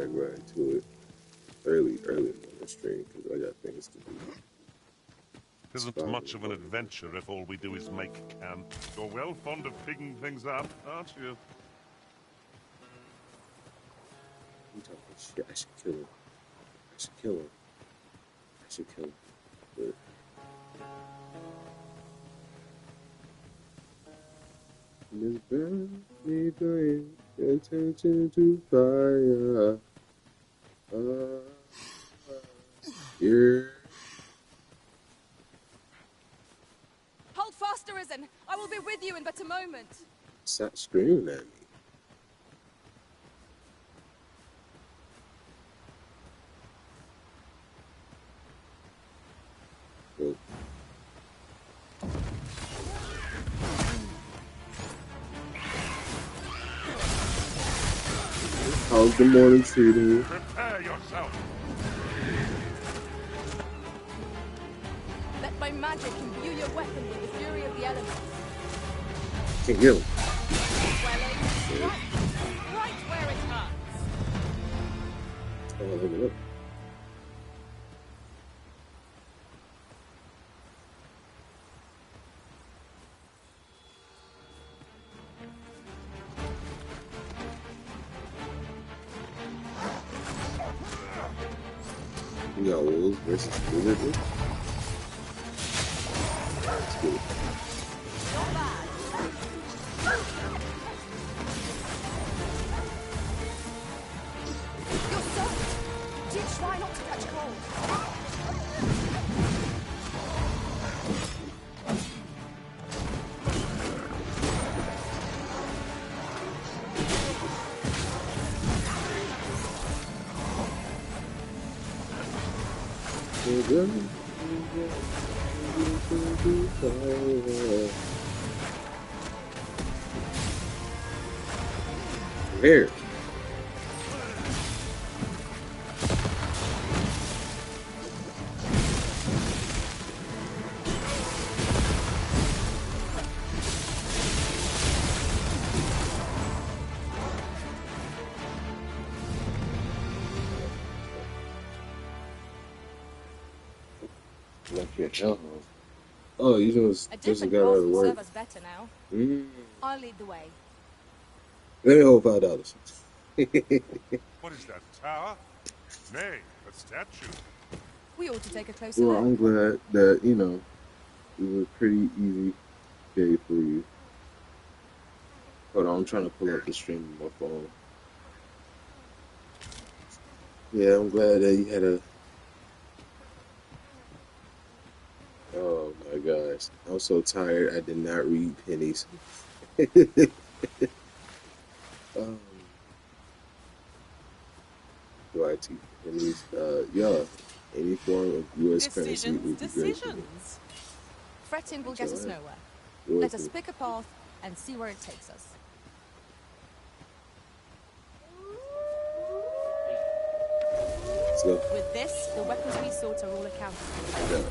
I go into it early in the stream because I got things to do. Isn't much of an adventure if all we do is make camp. You're well fond of picking things up, aren't you? I'm talking shit. I should kill him. I should kill him. I should kill him. But this burn me bring attention to fire. Yeah. Hold fast, Arisen. I will be with you in but a moment. Stop screaming at me. Well, how's the morning treating you? Prepare yourself. Let my magic imbue your weapon with the fury of the elements. Can't get him. Well, right where it hurts. Oh, look it up. We got wolves versus lizards. Let's get it. Not bad. You're soaked. Do try not to catch cold. Here. Like your elbow. Oh, you just got out of work. Serve us better now. I'll lead the way. Let me hold $5. What is that, tower? Nay, a statue. We ought to take a closer look. Well, I'm glad that, it was a pretty easy day for you. Hold on, I'm trying to pull up the stream on my phone. Yeah, I'm glad that you had a... Oh my gosh. I'm so tired. I did not read pennies. Do I teach pennies? Yeah. Any form of U.S. currency would be great for me. Fretting will get us nowhere. Let us pick a path and see where it takes us. Let's go. With this, the weapons we sought are all accounted for. Yeah.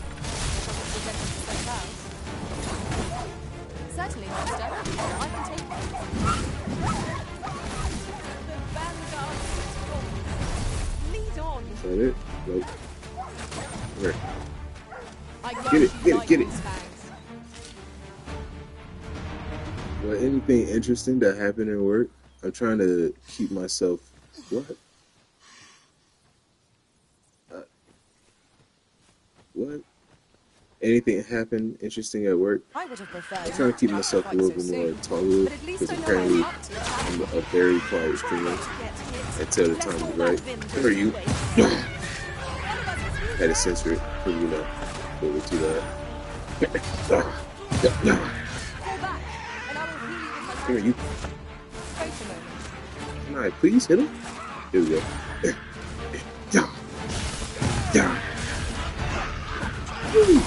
Certainly, Master. I can take it. The vanguard is lead on. Is that it? Nope. Here. Get it. Well, anything interesting that happened at work? I'm trying to keep myself... What? What? Anything happened interesting at work? I would have preferred. I'm trying to keep myself a little bit more toggle because apparently I'm a very quiet streamer until the time is right. Where are you? Had to censor it because it was too loud. Here you. Can I please hit him? Here we go. Down. Down. Woo.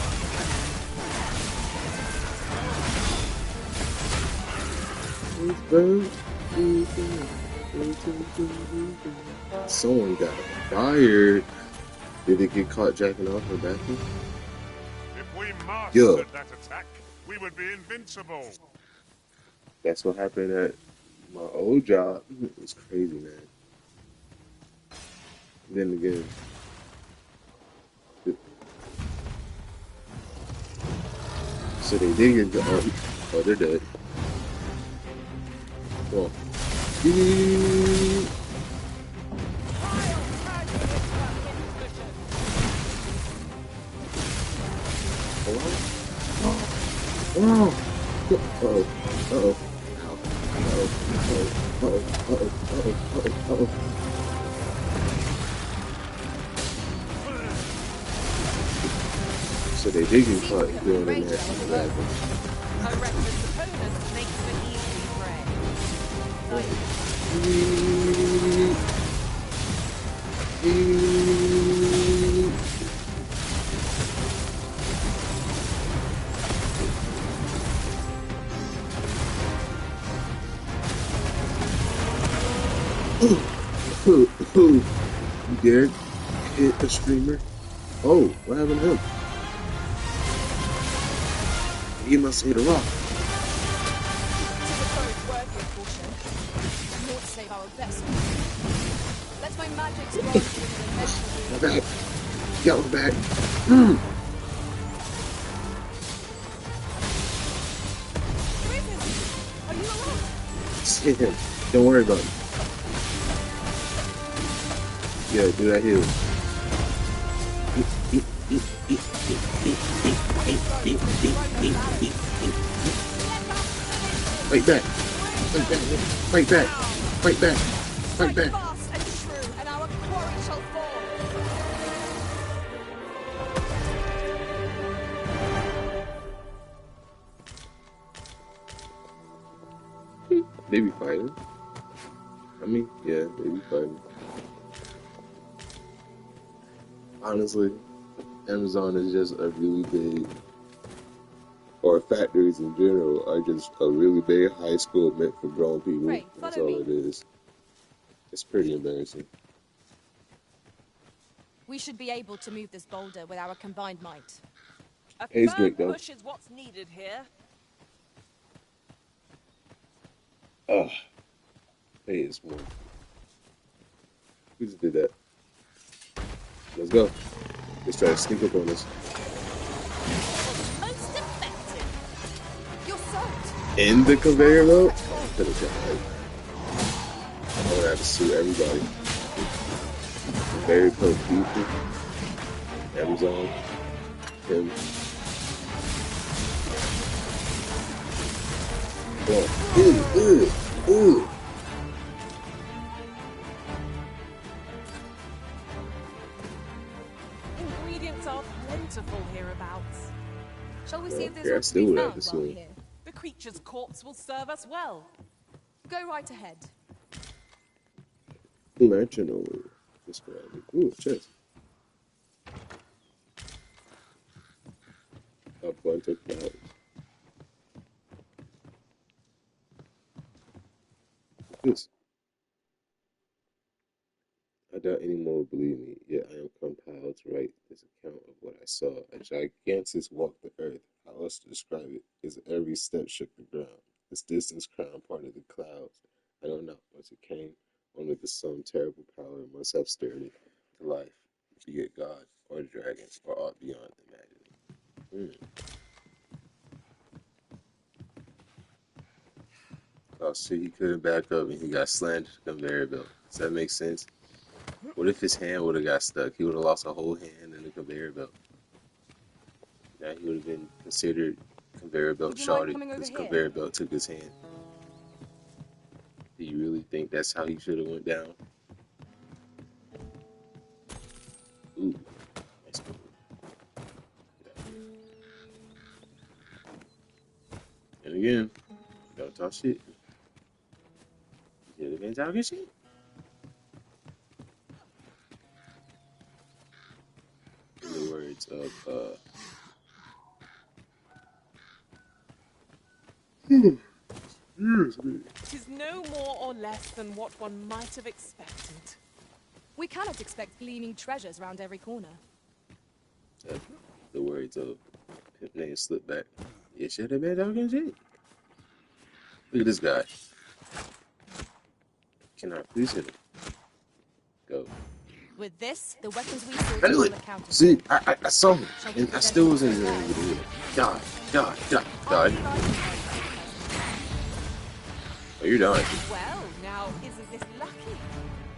Someone got fired. Did it get caught jacking off her bathroom? If we mastered that attack, we would be invincible. That's what happened at my old job. It was crazy, man. Then again, so they did get oh, they're dead. Well, oh, uh-oh, uh-oh, uh-oh. So they did get caught doing the nasty grabbing. A reckless opponent makes for easy prey. You dared hit a streamer? Oh, what happened to him? He must hit a rock. Save our best. Let my magic squad My back. Get my back. Are you alone? Hit him. Don't worry about it. Yeah, do that heal. Fight back. Fight back. Fight back. Fight back. Fight back. Fast and true, and our quarry shall fall. They be fighting. I mean, yeah, they be fighting. Honestly, Amazon is just a really big, or factories in general are just a really big high school meant for grown people. Right, That's follow all me. it is. It's pretty embarrassing. We should be able to move this boulder with our combined might. A It's firm great though. push is what's needed here. Ugh. Hey, it's one. We just did that. Let's go. Let's try to sneak up on us. Most effective. You're soaked. In the conveyor belt? Could have died. I'm gonna have to sue everybody. Conveyor belt people. Amazon. Him. Oh. Ooh. Ingredients are plentiful hereabouts. Shall we see if Yeah, I there's still room would to have be to found while sue. we're here? The creature's corpse will serve us well. Go right ahead. Lantern over. Describe it. Ooh, chest. A bunch of flowers. What's this? I doubt anyone will believe me, yet I am compelled to write this account of what I saw. A gigantus walked the earth. How else to describe it? His every step shook the ground. His distance crowned part of the clouds. I know not whence it came, only that some terrible power must have stirred it to life, be it God or the dragon or aught beyond imagining. Oh, so he couldn't back up and he got slammed to the conveyor belt. Does that make sense? What if his hand would have got stuck? He would have lost a whole hand in the conveyor belt. Now he would have been considered conveyor belt Would you mind shorty. coming over This here? conveyor belt took his hand. Do you really think that's how he should have went down? Ooh, nice move. And again, don't talk shit. You should have been talking shit. In the words of Tis no more or less than what one might have expected. We cannot expect gleaming treasures round every corner. the words of Pimp Name Slipback. You should have been talking shit. Look at this guy. Can I please hit him? Go. With this, the weapons we sold I knew will it. account for. See, I saw him, Shall we and I present still him was to in the there guard? with it. Die, die, die, I'll die. be right behind Oh, you're dying. Well, now isn't this lucky?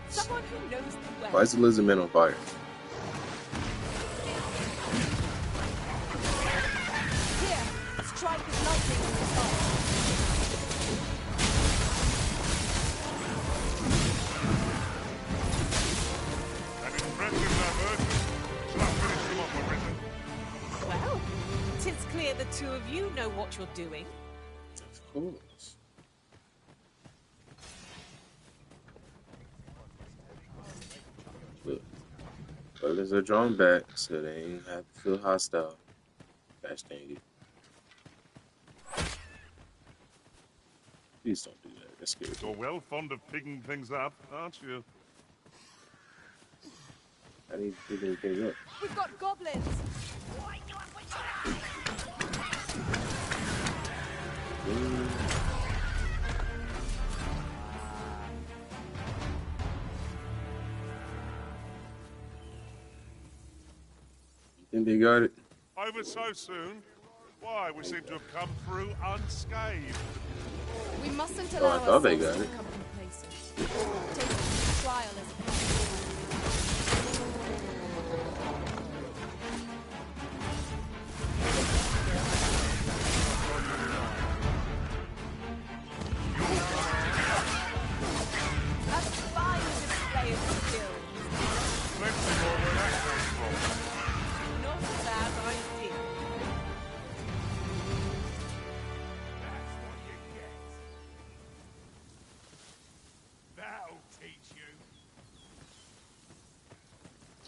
Someone who knows the way. Why is the lizard man on fire? Here, strike his lightning on the top. An impressive diversion. Shall I finish him off, Arisen? Well, 'tis clear the two of you know what you're doing. Of course. Look, brothers are drawn back, so they ain't have to feel hostile. Gosh dang it. Please don't do that. That's scary. You're well fond of picking things up, aren't you? I need to pick anything up. We've got goblins. Mm. You think they got it? Over so soon? Why, we seem to have come through unscathed. We mustn't Oh, allow I thought they ourselves got to it. become complacent. Take each trial as it comes. A fine display of skill. Plenty more where that comes from. Not a bad idea. That's what you get. That'll teach you.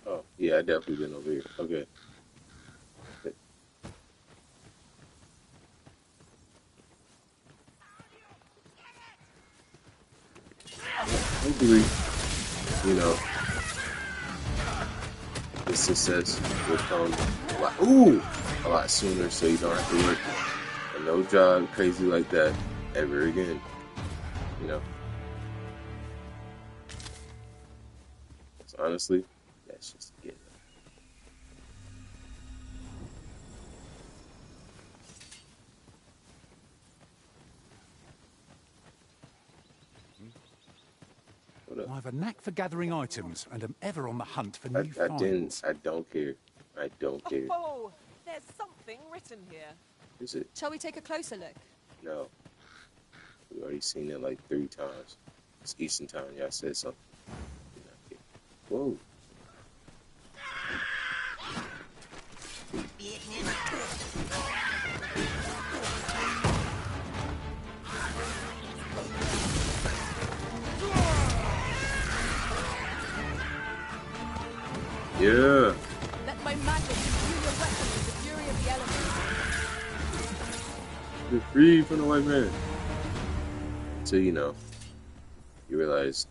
Oh, yeah, I definitely been over here. Okay. Hopefully, you know, the success will come a lot sooner, so you don't have to work a no job crazy like that ever again. You know. So honestly, that's just a given. What up? I have a knack for gathering items and am ever on the hunt for new finds. I don't care. I don't care. Oh, there's something written here. Is it? Shall we take a closer look? No. We've already seen it like 3 times. It's Eastern time. Y'all said something. Whoa. Yeah. Let my magic imbue your weapon with the fury of the elements. You're free from the white man. So, you know, you realize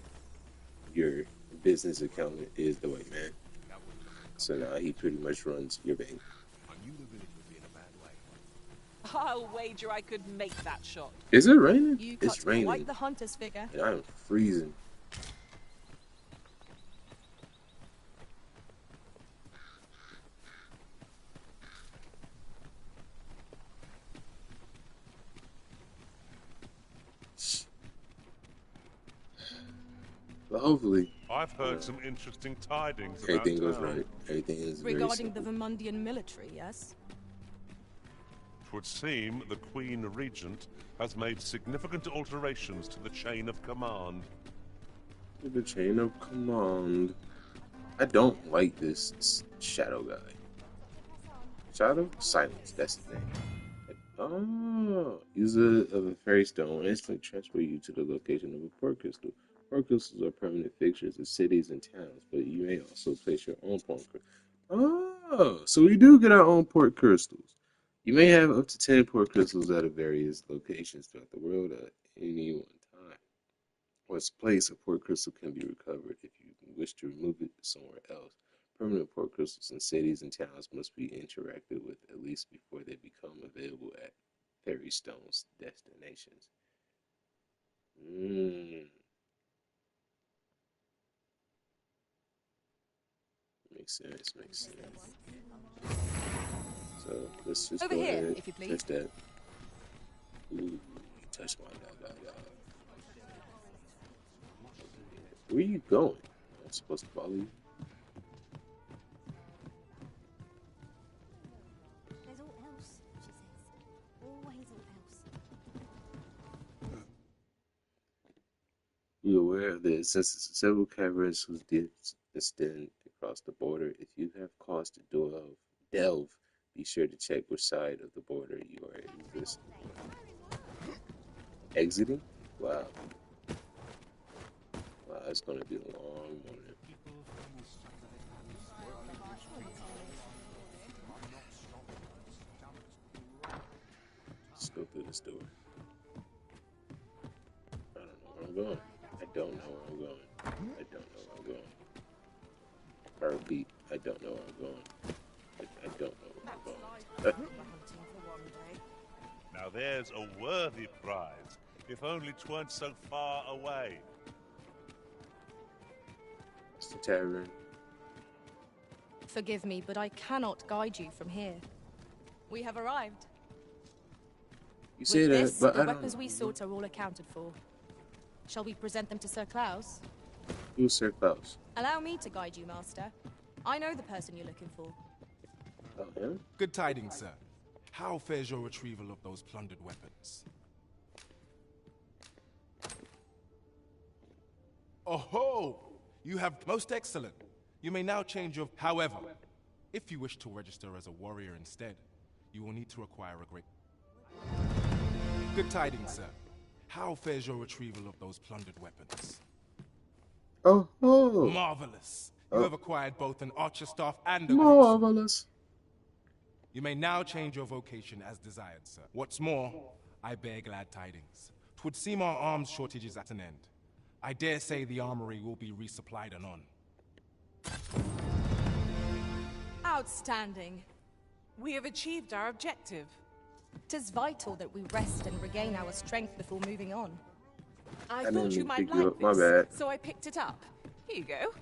your business accountant is the white man. So now he pretty much runs your bank. I'll wager I could make that shot. Is it raining? You It's cut raining. quite the hunter's figure. And I'm freezing. But hopefully, I've heard some interesting tidings about everything goes town. right. Everything is very Regarding the simple. Vermundian military, yes? 'Twould seem the Queen Regent has made significant alterations to the chain of command. The chain of command. I don't like this shadow guy. Shadow? Silence, that's the name. Oh, user of a fairy stone will instantly transfer you to the location of a port crystal. Port crystals are permanent fixtures in cities and towns, but you may also place your own port crystal. Oh, so we do get our own port crystals. You may have up to 10 port crystals at various locations throughout the world at any one time. Once placed, a port crystal can be recovered if you wish to remove it somewhere else. Permanent port crystals in cities and towns must be interacted with at least before they become available at Fairy Stone's destinations. Makes sense. Makes sense. So let's just Over go here, ahead. if you please. Touch that. Ooh, you touched my da. Where are you going? I'm supposed to follow you. There's all else, she says. Always all else. You aware of this? Since several caverns whose depths extend across the border, if you have cause to delve, be sure to check which side of the border you are exiting. Wow. Wow, it's gonna be a long morning. Let's go through this door. I don't know where I'm going. I don't know where I'm going. I don't know where I'm going. Heartbeat. I don't know where I'm going. I don't know where I'm going. Now there's a worthy prize, if only 'tweren't so far away. It's the tavern. Forgive me, but I cannot guide you from here. We have arrived. You say With that, this, but the I weapons don't. we sought are all accounted for. Shall we present them to Sir Klaus? Who's Sir Klaus? Allow me to guide you, Master. I know the person you're looking for. Oh, him? Good tidings, sir. How fares your retrieval of those plundered weapons? Oh-ho! You have most excellent. You may now change your... However, if you wish to register as a warrior instead, you will need to acquire a great... Good tidings, sir. How fares your retrieval of those plundered weapons? Oh, oh. Marvelous. You have acquired both an archer staff and a Marvelous. You may now change your vocation as desired, sir. What's more, I bear glad tidings. 'Twould seem our arms shortage is at an end. I dare say the armory will be resupplied anon. Outstanding. We have achieved our objective. 'Tis vital that we rest and regain our strength before moving on. I didn't thought mean you to might pick you like up. My this, bad. so I picked it up. Here you go.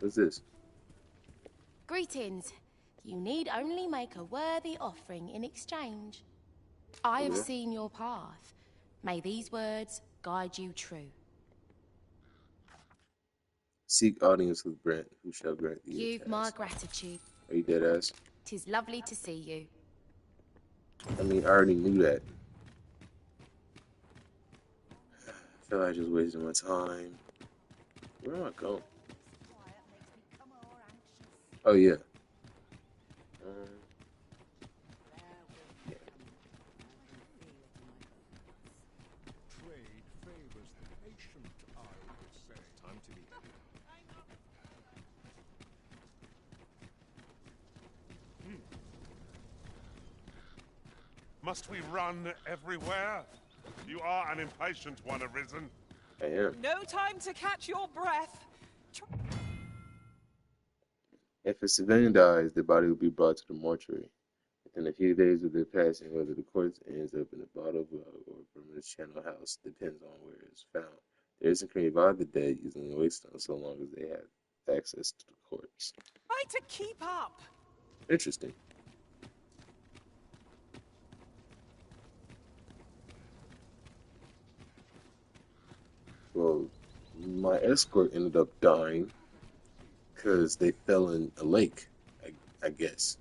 What's this? Greetings. You need only make a worthy offering in exchange. I have Yeah. seen your path. May these words guide you true. Seek audience with Brent, who shall grant thee You've a my task. gratitude. Are you dead ass? 'Tis lovely to see you. I mean, I already knew that. I feel like I just wasted my time. Where am I going? Oh, yeah. Trade favors the patient, I would say. Time to eat. Must we run everywhere? You are an impatient one, Arisen. I am. No time to catch your breath. If a civilian dies, the body will be brought to the mortuary. Within a few days of their passing, whether the corpse ends up in a bottle of water or from the channel house depends on where it is found. There isn't can revive the dead using the waystone so long as they have access to the corpse. Try to keep up. Interesting. Well, my escort ended up dying because they fell in a lake, I guess.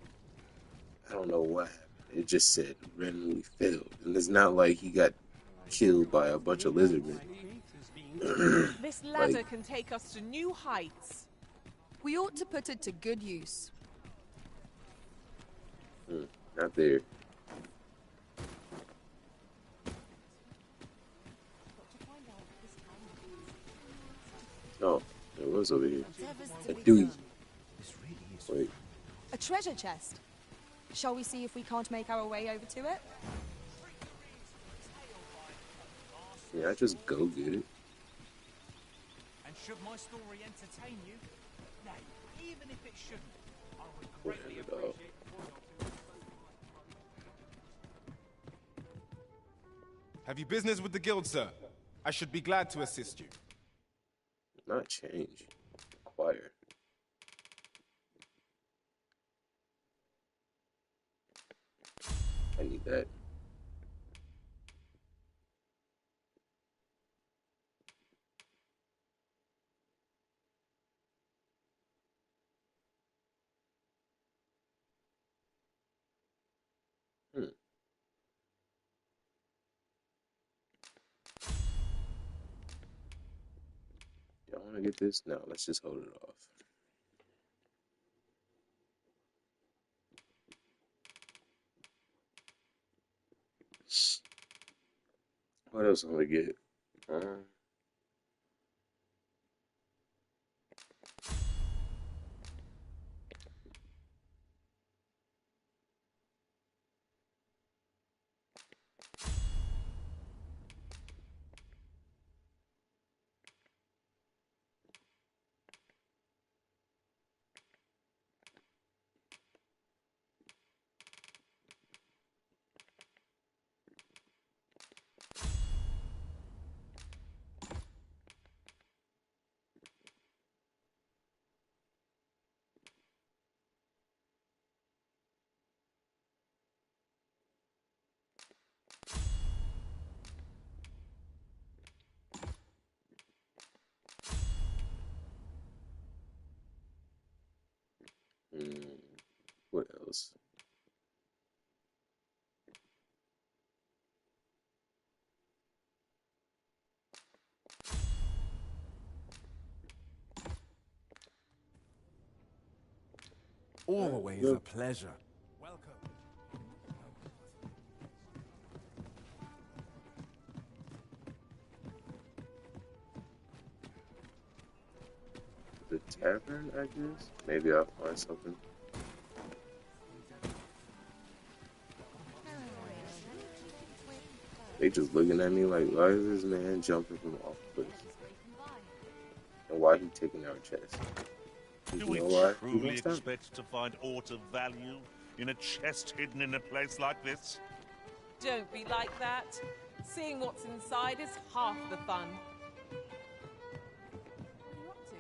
I don't know what happened. It just said randomly failed. And it's not like he got killed by a bunch of lizardmen. This ladder Like- can take us to new heights. We ought to put it to good use. Not there. Oh, it was over here. A dude. Wait. A treasure chest. Shall we see if we can't make our way over to it? Yeah, I just go get it. Should my story entertain you? Nay, even if it shouldn't, I would greatly appreciate Have you business with the guild, sir? I should be glad to assist you. Not change. Acquire. I need that. Y'all want to get this? No, let's just hold it off. What else am I gonna get? What else? Always a pleasure. welcome. The tavern, I guess? Maybe I'll find something. They just looking at me like, why is this man jumping from off the cliff? And why he taking our chest? Do You we know why? truly expect to find aught of value in a chest hidden in a place like this? Don't be like that. Seeing what's inside is half the fun. What are you up to?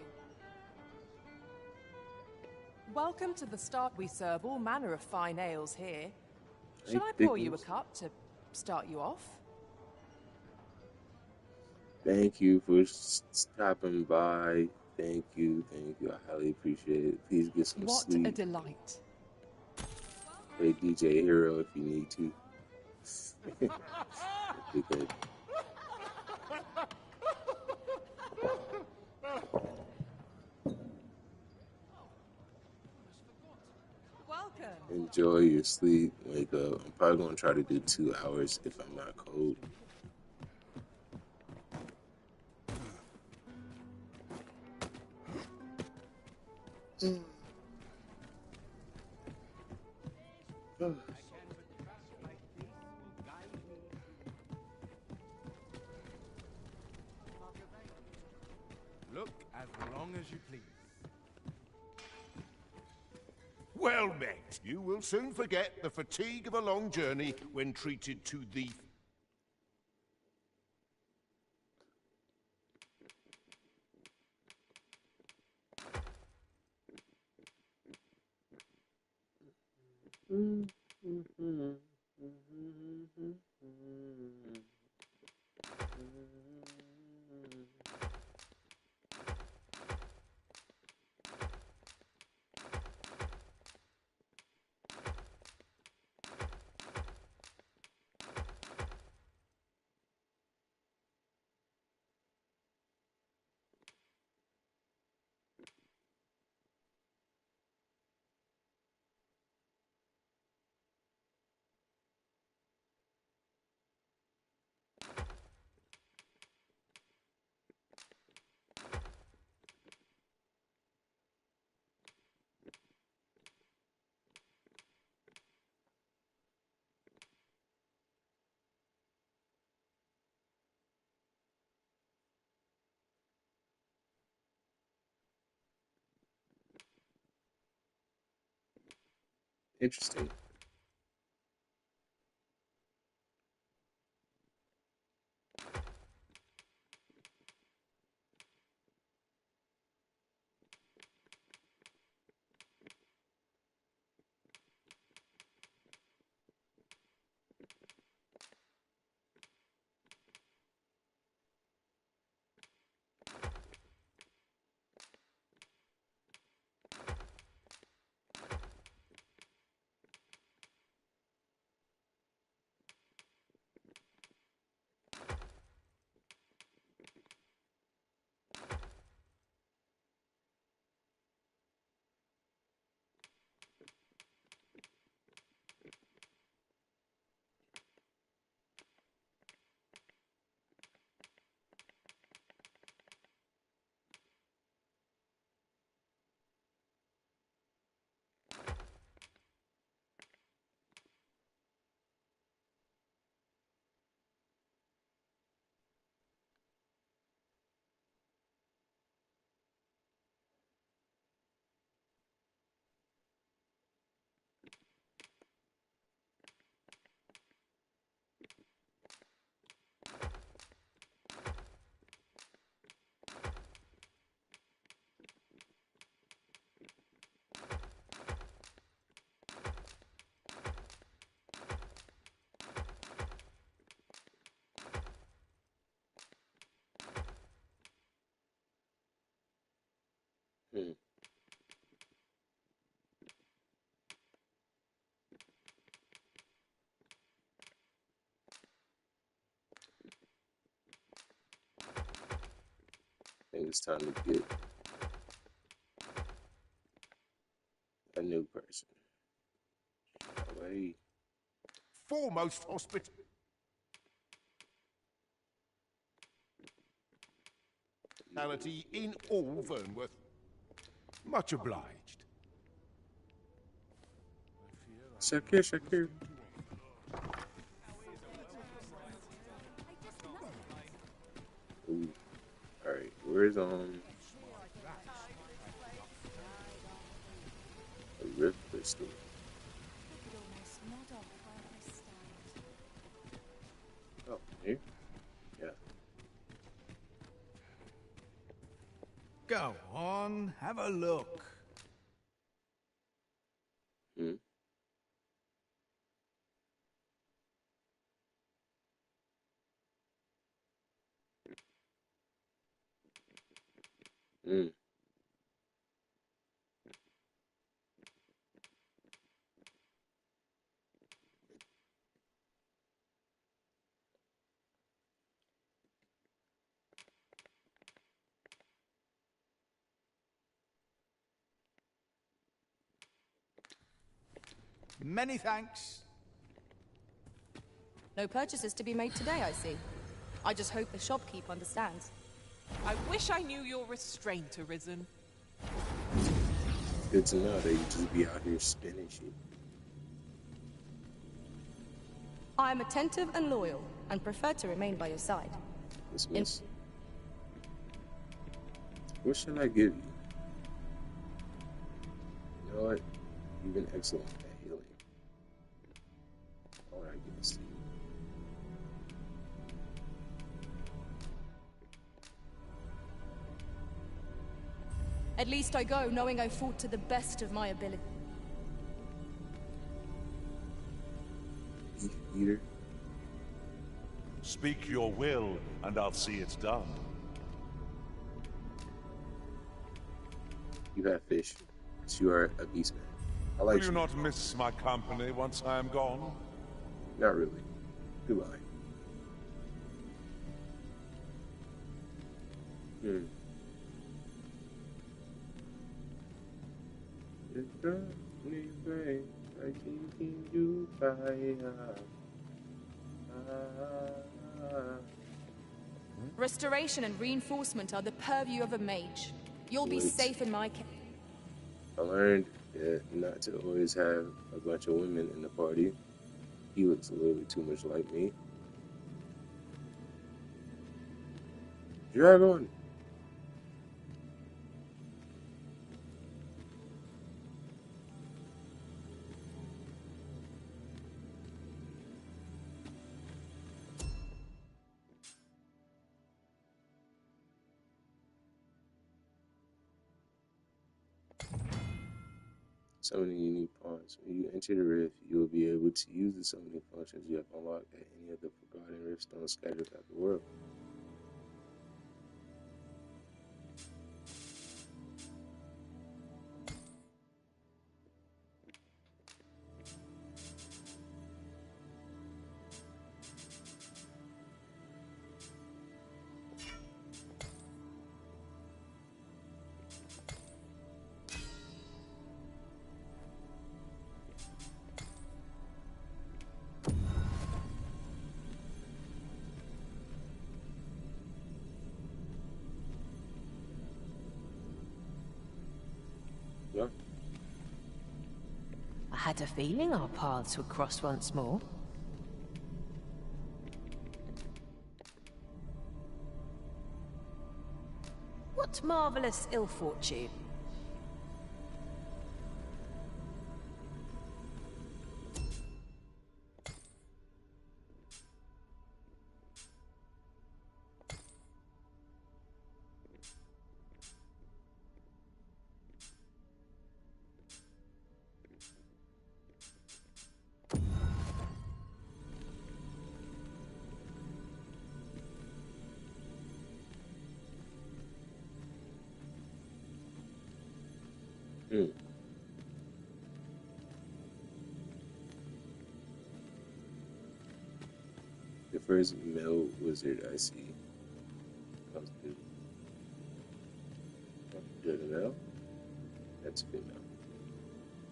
Welcome to the start. We serve all manner of fine ales here. Shall I Hey, pour you a Dickens. cup to start you off? Thank you for stopping by. Thank you. I highly appreciate it. Please get some What a sleep. delight. Play DJ Hero if you need to. That'd be good. Welcome. Enjoy your sleep. Wake up. I'm probably gonna try to do 2 hours if I'm not cold. Look as long as you please. Well met. You will soon forget the fatigue of a long journey when treated to the... Interesting. Hmm. I think it's time to get a new person. Away. Foremost hospitality in all Vernworth. Much obliged. Shakir, Shakir. Ooh. All right. Where's a rift crystal? Oh, here. Yeah. Go on, have a look. Hmm. Hmm. Many thanks. No purchases to be made today, I see. I just hope the shopkeep understands. I wish I knew your restraint arisen. It's good to know that you just be out here spinning shit. I am attentive and loyal, and prefer to remain by your side. Dismiss. What should I give you? You know what? You've been excellent at healing. All right, guess. At least I go knowing I fought to the best of my ability. Beef eater. Speak your will, and I'll see it done. You have fish. But you are a beast man. I Will like you you. not miss my company once I am gone? Not really. Goodbye. Hmm. It drives me crazy. I keeping you by Restoration and reinforcement are the purview of a mage. You'll be Wait. safe in my care. I learned that not to always have a bunch of women in the party. He looks a little bit too much like me. Dragon! Summoning unique pawns. When you enter the rift, you will be able to use the summoning functions you have unlocked at any of the forgotten rift stones scattered throughout the world. Yeah. I had a feeling our paths would cross once more. What marvelous ill fortune. The first male wizard I see comes through. There's a male. That's a female.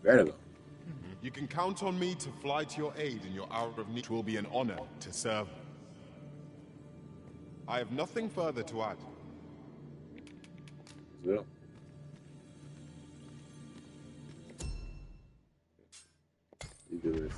Right along. You can count on me to fly to your aid in your hour of need. It will be an honor to serve. I have nothing further to add. Well. You do this.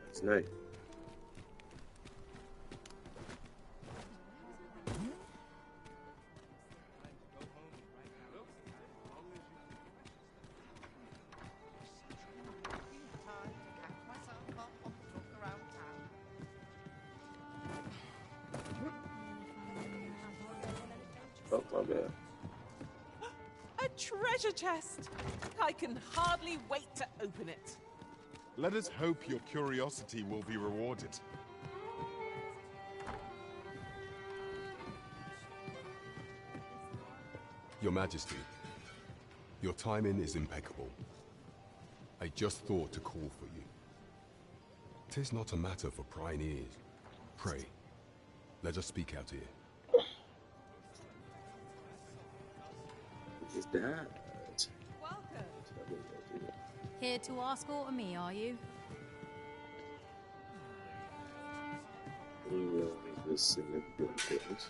It's nice. Oh, my bad. A treasure chest! I can hardly wait to open it. Let us hope your curiosity will be rewarded. Your Majesty, your timing is impeccable. I just thought to call for you. 'Tis not a matter for prying ears. Pray, let us speak out here. Is that? Welcome. Here to ask aught of me, are you?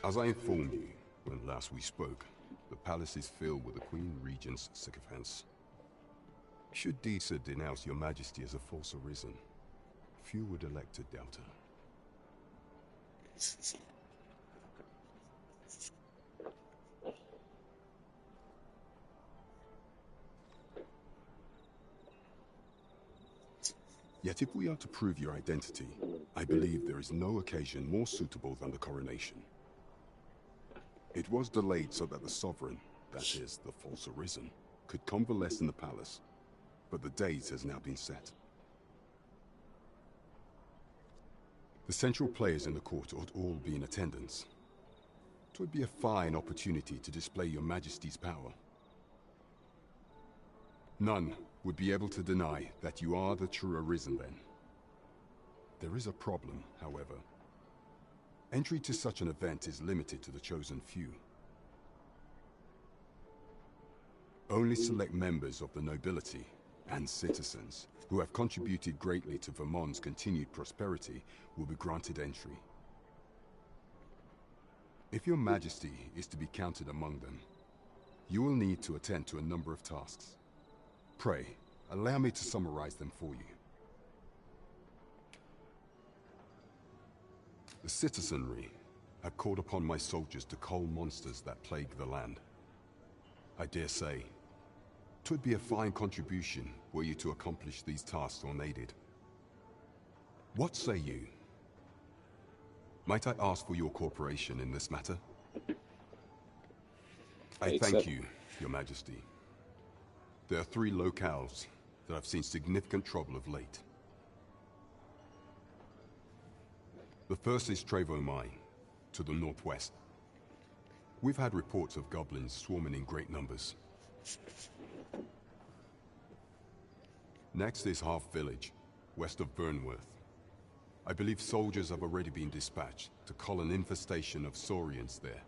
As I informed you when last we spoke, the palace is filled with the Queen Regent's sycophants. Should Deesa denounce your Majesty as a false arisen, few would elect to doubt her. Yet if we are to prove your identity, I believe there is no occasion more suitable than the coronation. It was delayed so that the sovereign, that is, the false arisen, could convalesce in the palace, but the date has now been set. The central players in the court ought all be in attendance. It would be a fine opportunity to display your Majesty's power. None would be able to deny that you are the true arisen then. There is a problem, however. Entry to such an event is limited to the chosen few. Only select members of the nobility and citizens who have contributed greatly to Vermont's continued prosperity will be granted entry. If your Majesty is to be counted among them, you will need to attend to a number of tasks. Pray, allow me to summarize them for you. The citizenry, had called upon my soldiers to cull monsters that plague the land. I dare say, 'twould be a fine contribution were you to accomplish these tasks unaided. What say you? Might I ask for your cooperation in this matter? I thank you, Your Majesty. There are 3 locales that have seen significant trouble of late. The first is Trevo Mine, to the northwest. We've had reports of goblins swarming in great numbers. Next is Half Village, west of Burnworth. I believe soldiers have already been dispatched to cull an infestation of saurians there.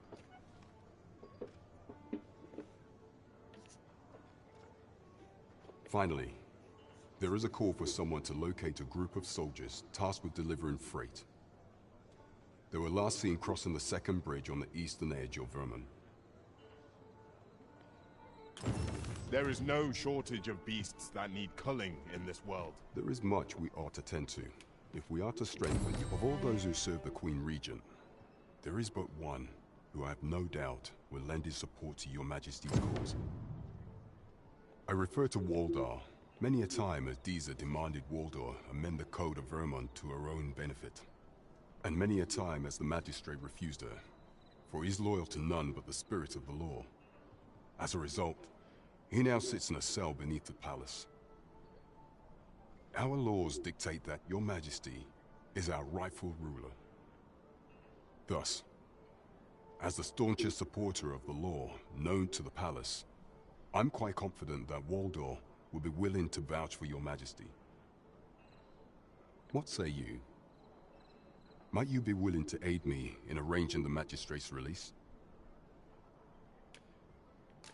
Finally, there is a call for someone to locate a group of soldiers tasked with delivering freight. They were last seen crossing the second bridge on the eastern edge of Vermont. There is no shortage of beasts that need culling in this world. There is much we ought to tend to, if we are to strengthen. Of all those who serve the Queen Regent, there is but one who I have no doubt will lend his support to Your Majesty's cause. I refer to Waldar. Many a time has Deezer demanded Waldar amend the code of Vermont to her own benefit. And many a time has the magistrate refused her, for he is loyal to none but the spirit of the law. As a result, he now sits in a cell beneath the palace. Our laws dictate that Your Majesty is our rightful ruler. Thus, as the staunchest supporter of the law known to the palace, I'm quite confident that Waldor will be willing to vouch for Your Majesty. What say you? Might you be willing to aid me in arranging the magistrate's release?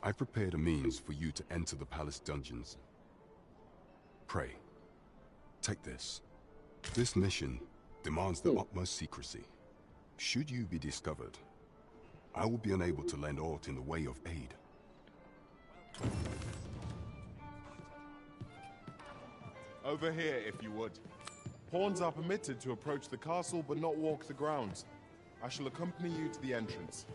I've prepared a means for you to enter the palace dungeons. Pray, take this. This mission demands the utmost secrecy. Should you be discovered, I will be unable to lend aught in the way of aid. Over here, if you would. Pawns are permitted to approach the castle but not walk the grounds. I shall accompany you to the entrance.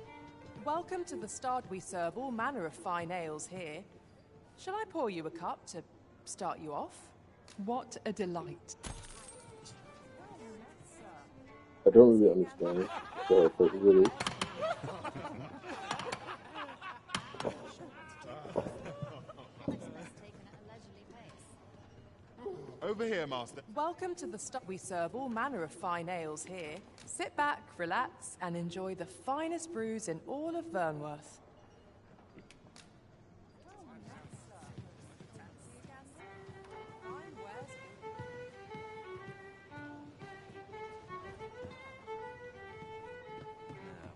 Welcome to the Start. We serve all manner of fine ales here. Shall I pour you a cup to start you off? What a delight. I don't really understand. So, really. Over here, Master. Welcome to the Start. We serve all manner of fine ales here. Sit back, relax, and enjoy the finest brews in all of Vernworth.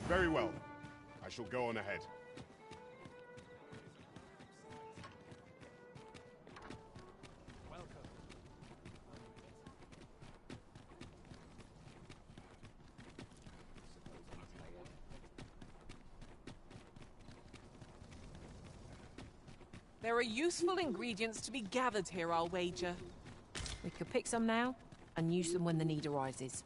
Very well. I shall go on ahead. There are useful ingredients to be gathered here, I'll wager. We could pick some now and use them when the need arises.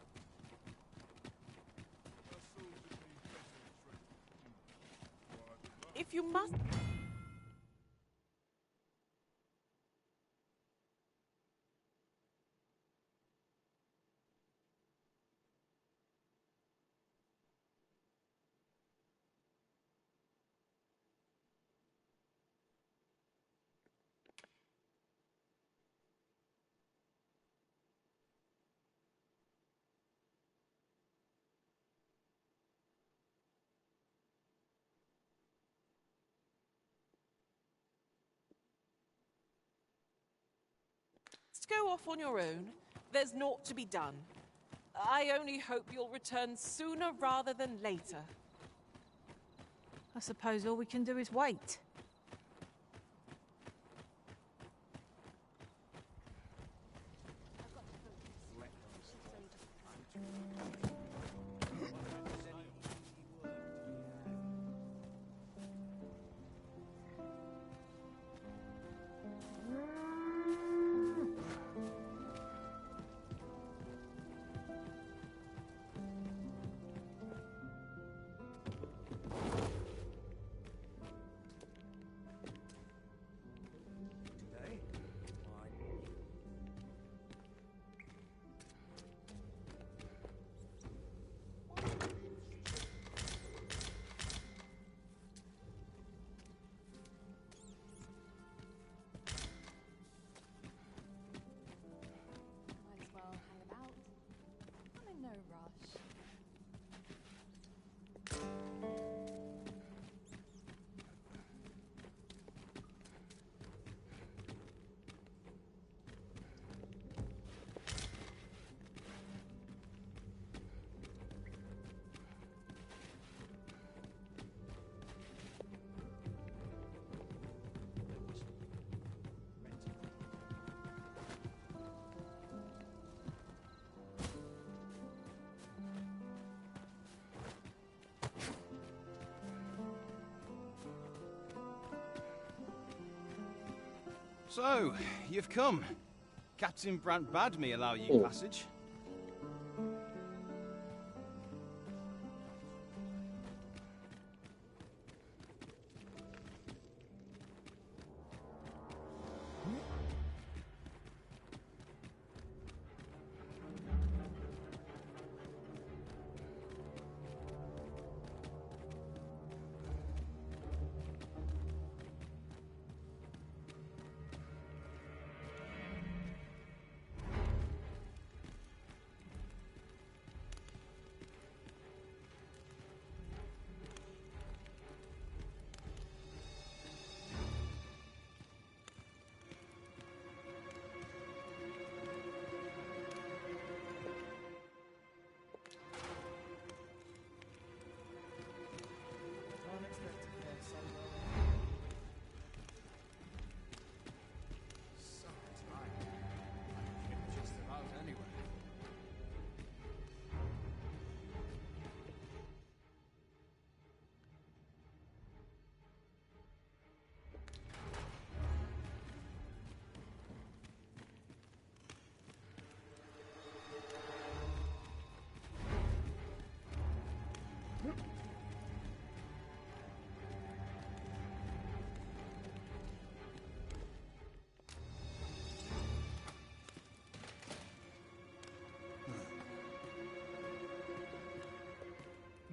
If you must... go off on your own. There's naught to be done. I only hope you'll return sooner rather than later. I suppose all we can do is wait. So, you've come. Captain Brant bade me allow you passage.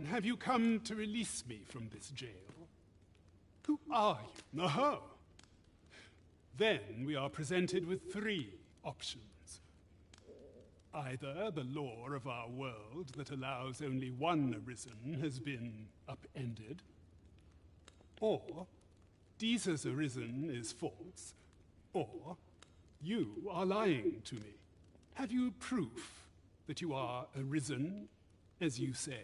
Have you come to release me from this jail? Who are you? Oh. Then we are presented with 3 options. Either the law of our world that allows only one arisen has been upended, or Deeza's arisen is false, or you are lying to me. Have you proof that you are arisen, as you say?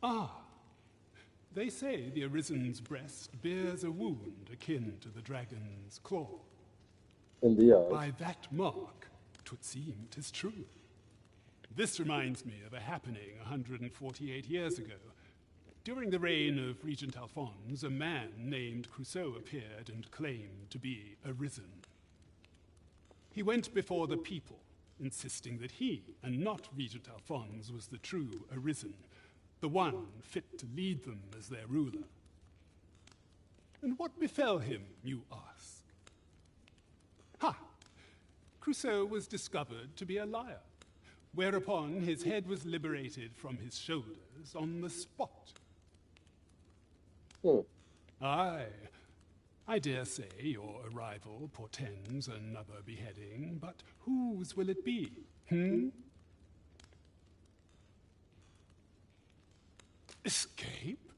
Ah, they say the Arisen's breast bears a wound akin to the dragon's claw. In the eye. By that mark, 'twould seem 'tis true. This reminds me of a happening 148 years ago. During the reign of Regent Alphonse, a man named Crusoe appeared and claimed to be arisen. He went before the people, insisting that he, and not Regent Alphonse, was the true arisen, the one fit to lead them as their ruler. And what befell him, you ask? Ha! Crusoe was discovered to be a liar, whereupon his head was liberated from his shoulders on the spot. Aye, I dare say your arrival portends another beheading, but whose will it be, Escape?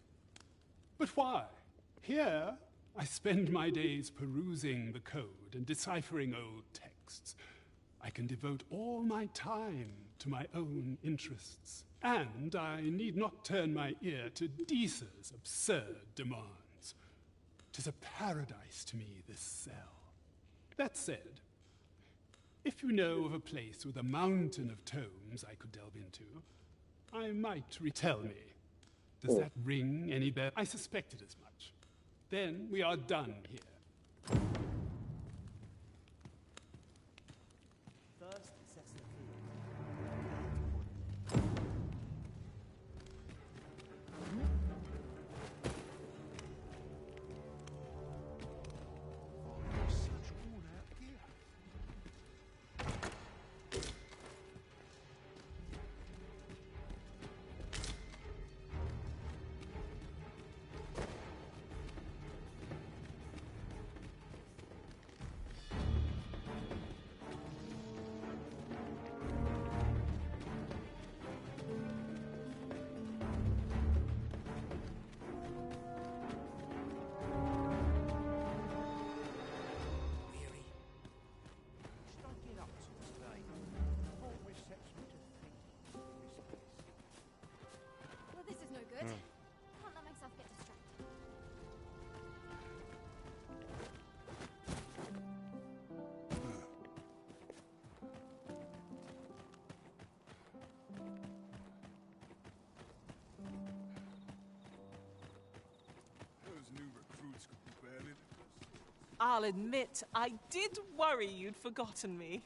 But why? Here, I spend my days perusing the code and deciphering old texts. I can devote all my time to my own interests, and I need not turn my ear to Deeza's absurd demands. 'Tis a paradise to me, this cell. That said, if you know of a place with a mountain of tomes I could delve into, I might retell me. Does that ring any bell? I suspected as much. Then we are done here. First, assess the I'll admit, I did worry you'd forgotten me.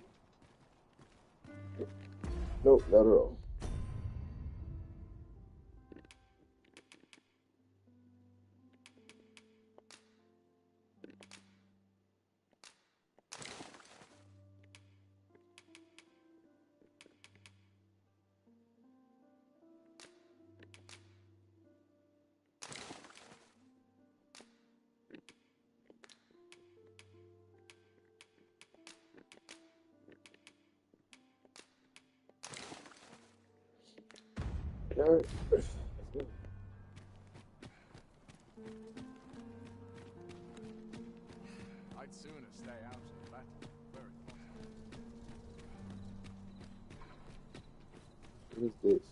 Nope, not at all. All right, let's go. I'd sooner stay out of the battle. Very What is this?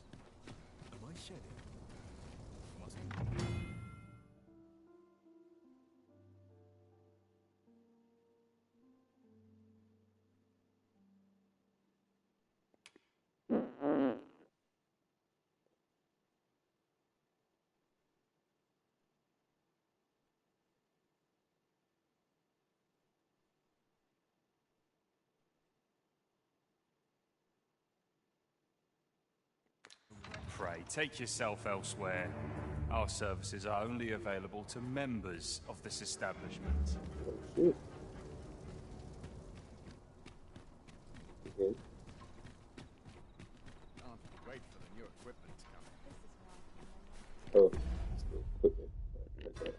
Am I shedding? Must be. Pray, take yourself elsewhere. Our services are only available to members of this establishment. Oh, shit. Okay. Can't wait for the new equipment to come. Oh, it's the equipment. Right there.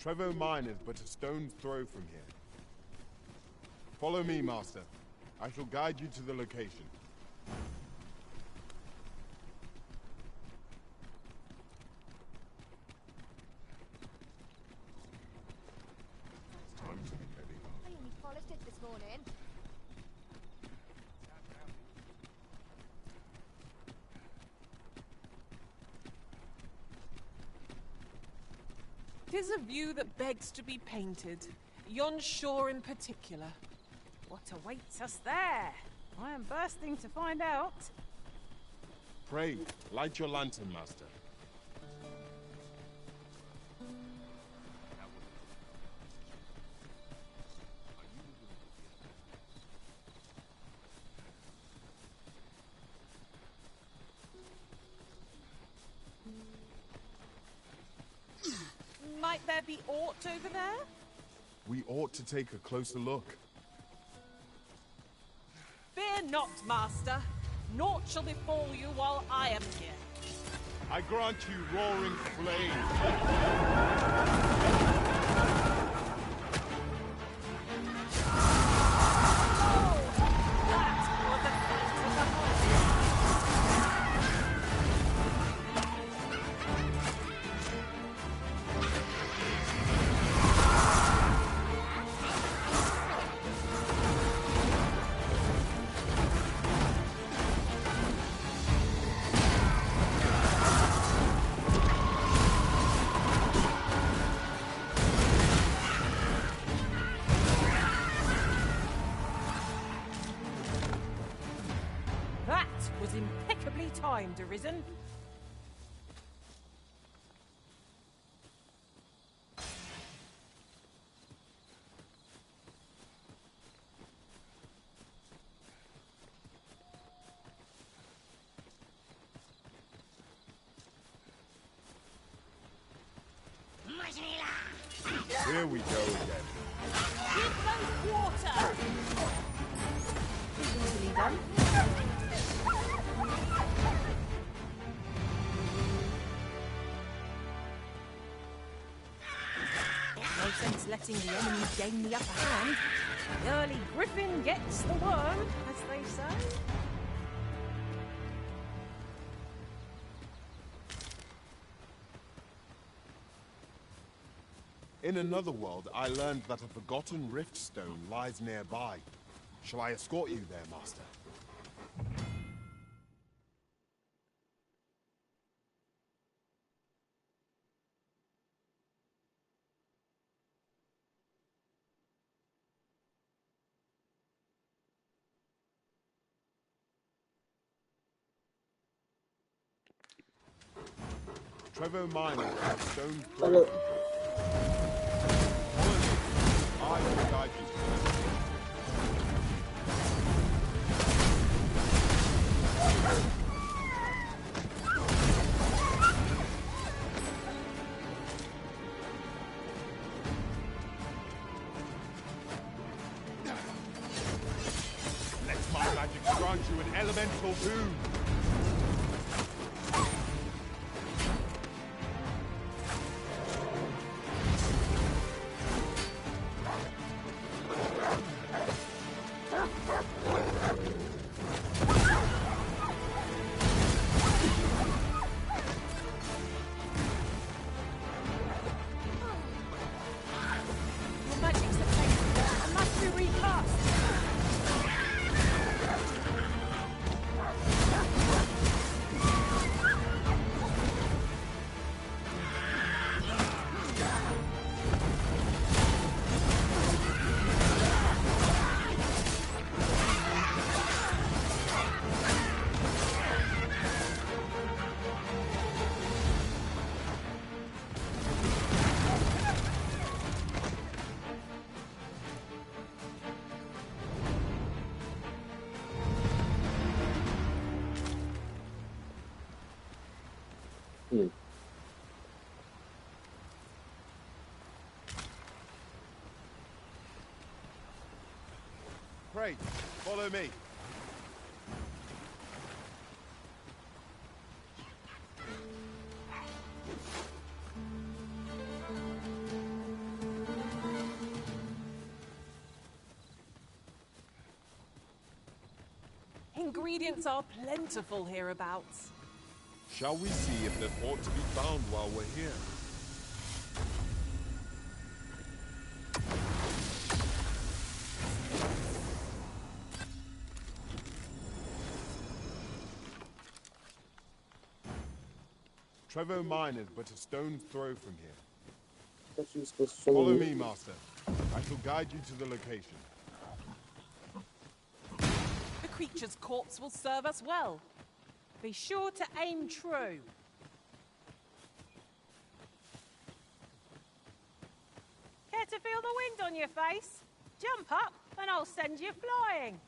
Trevo Mine is but a stone's throw from here. Follow me, Master. I shall guide you to the location. It's time to be heading off. I only polished it this morning. Tis a view that begs to be painted. Yon shore in particular. What awaits us there? I am bursting to find out. Pray, light your lantern, Master. Might there be aught over there? We ought to take a closer look. Fear not, Master. Naught shall befall you while I am here. I grant you roaring flame. was impeccably timed, Arisen. Here we go again. Give those water! Easily done. No sense letting the enemy gain the upper hand. The early griffin gets the worm, as they say. In another world, I learned that a forgotten rift stone lies nearby. Shall I escort you there, Master? Trevor Miner, stone throw. I will guide you to the location. Let my magic grant you an elemental boon. Pray, follow me. Ingredients are plentiful hereabouts. Shall we see if there's aught to be found while we're here? Trevor Mine is but a stone's throw from here. Follow me, Master. I shall guide you to the location. The creature's corpse will serve us well. Be sure to aim true. Care to feel the wind on your face? Jump up and I'll send you flying.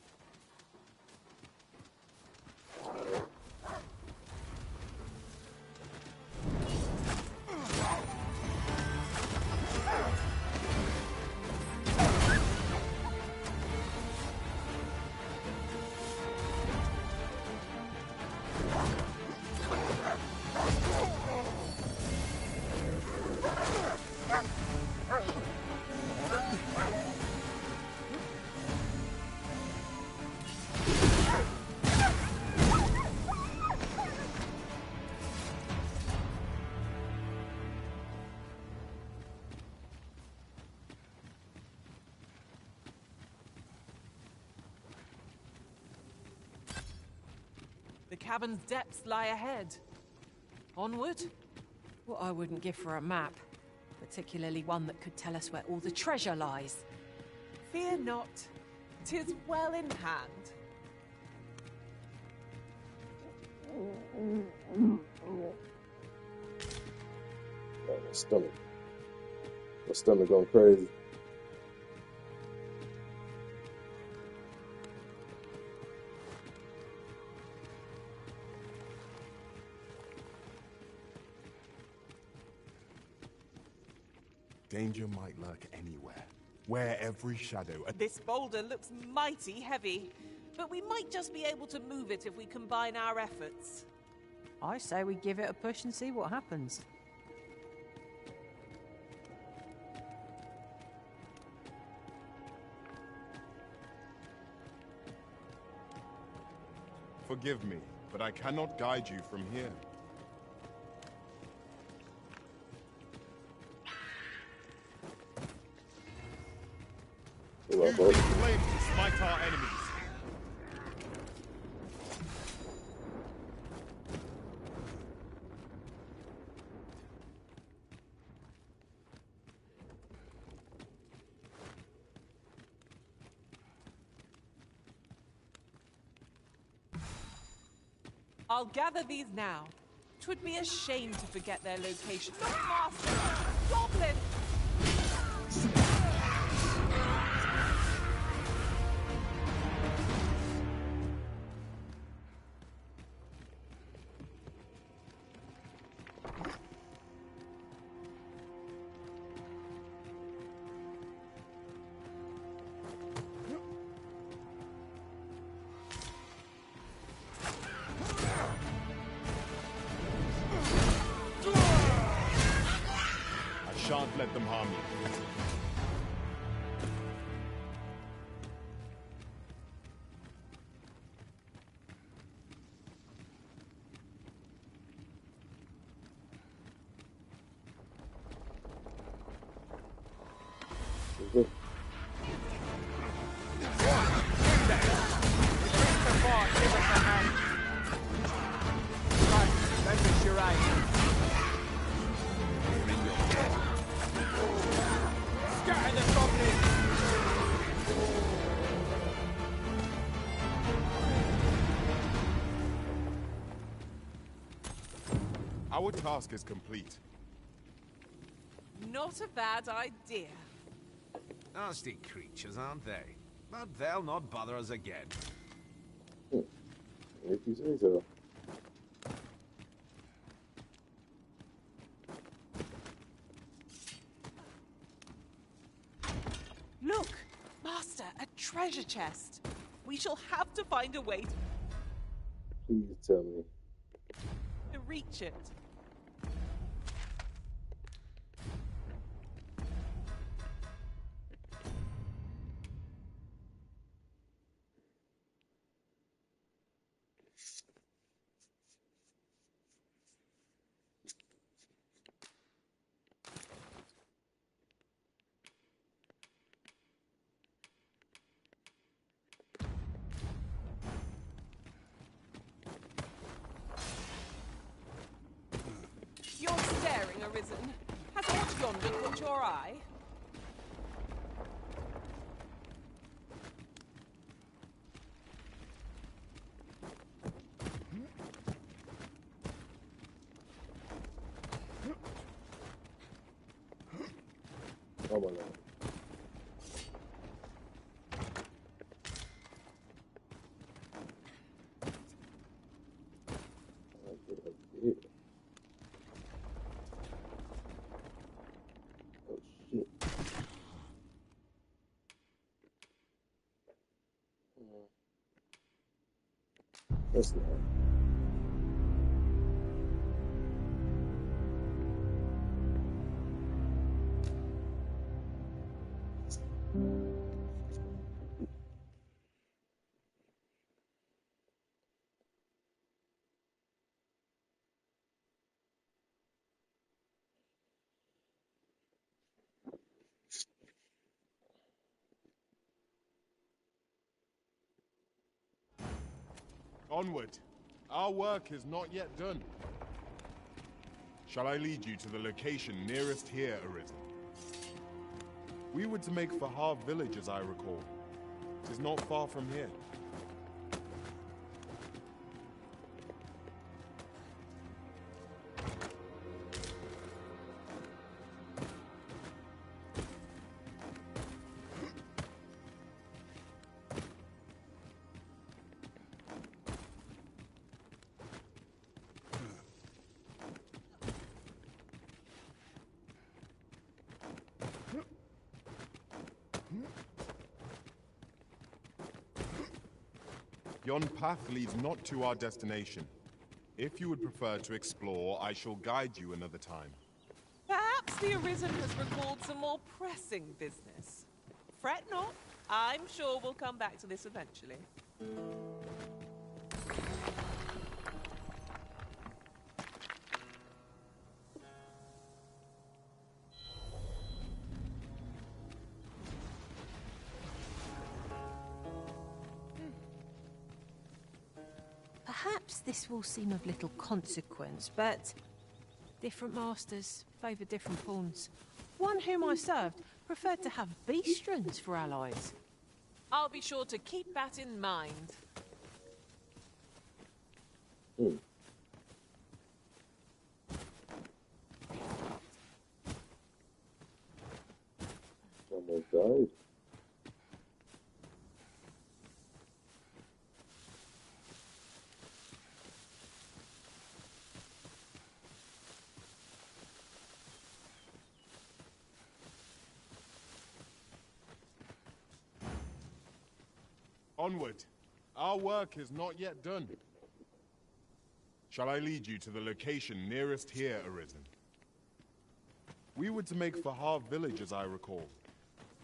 The cavern's depths lie ahead. Onward? What I wouldn't give for a map, particularly one that could tell us where all the treasure lies. Fear not. 'Tis well in hand. stomach. My stomach going crazy. Danger might lurk anywhere, where every shadow... This boulder looks mighty heavy, but we might just be able to move it if we combine our efforts. I say we give it a push and see what happens. Forgive me, but I cannot guide you from here. Use these flames to smite our enemies. I'll gather these now. 'Twould be a shame to forget their location. Not Master! Goblin! Shan't let them harm you. Our task is complete. Not a bad idea. Nasty creatures, aren't they? But they'll not bother us again. If you say so. Look! Master, a treasure chest. We shall have to find a way Please tell me. to reach it. You're staring, Arisen. Has aught yonder caught your eye? Oh my god. That's not. Onward. Our work is not yet done. Shall I lead you to the location nearest here, Arisen? We were to make for Harv Village, as I recall. It is not far from here. Yon path leads not to our destination. If you would prefer to explore, I shall guide you another time. Perhaps the Arisen has recalled some more pressing business. Fret not. I'm sure we'll come back to this eventually. Perhaps this will seem of little consequence, but different masters favour different pawns. One whom I served preferred to have beastrons for allies. I'll be sure to keep that in mind. Almost died. Onward. Our work is not yet done. Shall I lead you to the location nearest here, Arisen? We were to make for Harv village, as I recall.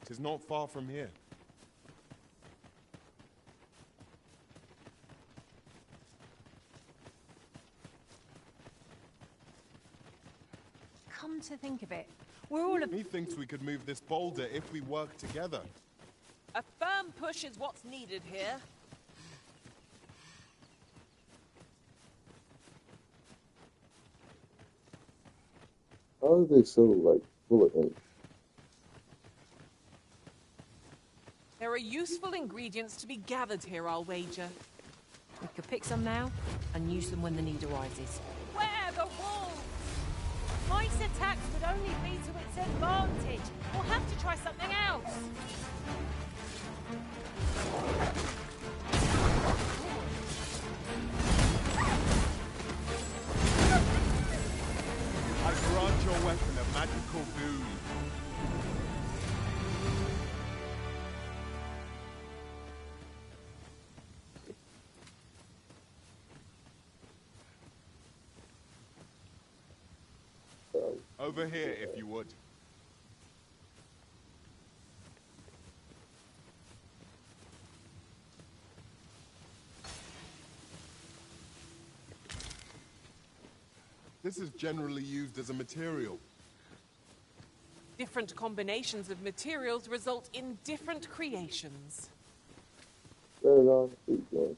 'Tis not far from here. Come to think of it, we're all a... Methinks we could move this boulder if we work together. A firm push is what's needed here. How are they so, like, full of ink? There are useful ingredients to be gathered here, I'll wager. We could pick some now and use them when the need arises. Where the wolves? Mike's attacks would only be to its advantage. We'll have to try something else. I grant your weapon a magical boon. Over here, if you would. This is generally used as a material. Different combinations of materials result in different creations. Very long feet, man.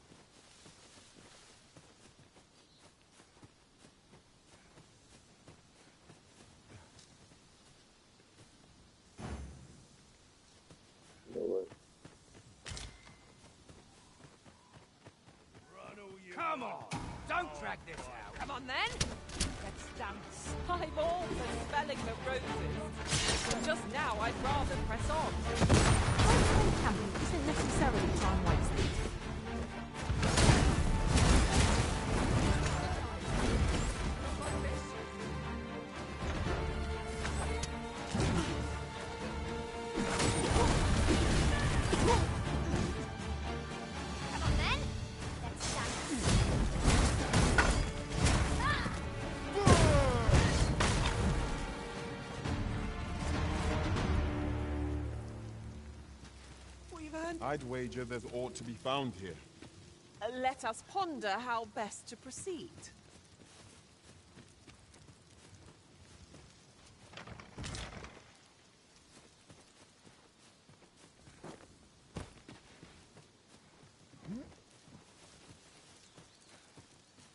You know what? Come on! Don't drag this out! Come on then! Let's dance. I'm all for smelling the roses. But just now, I'd rather press on. Household camping isn't necessarily time wasted. Come on then. Let's dance. We've earned... I'd wager there's aught to be found here. Let us ponder how best to proceed.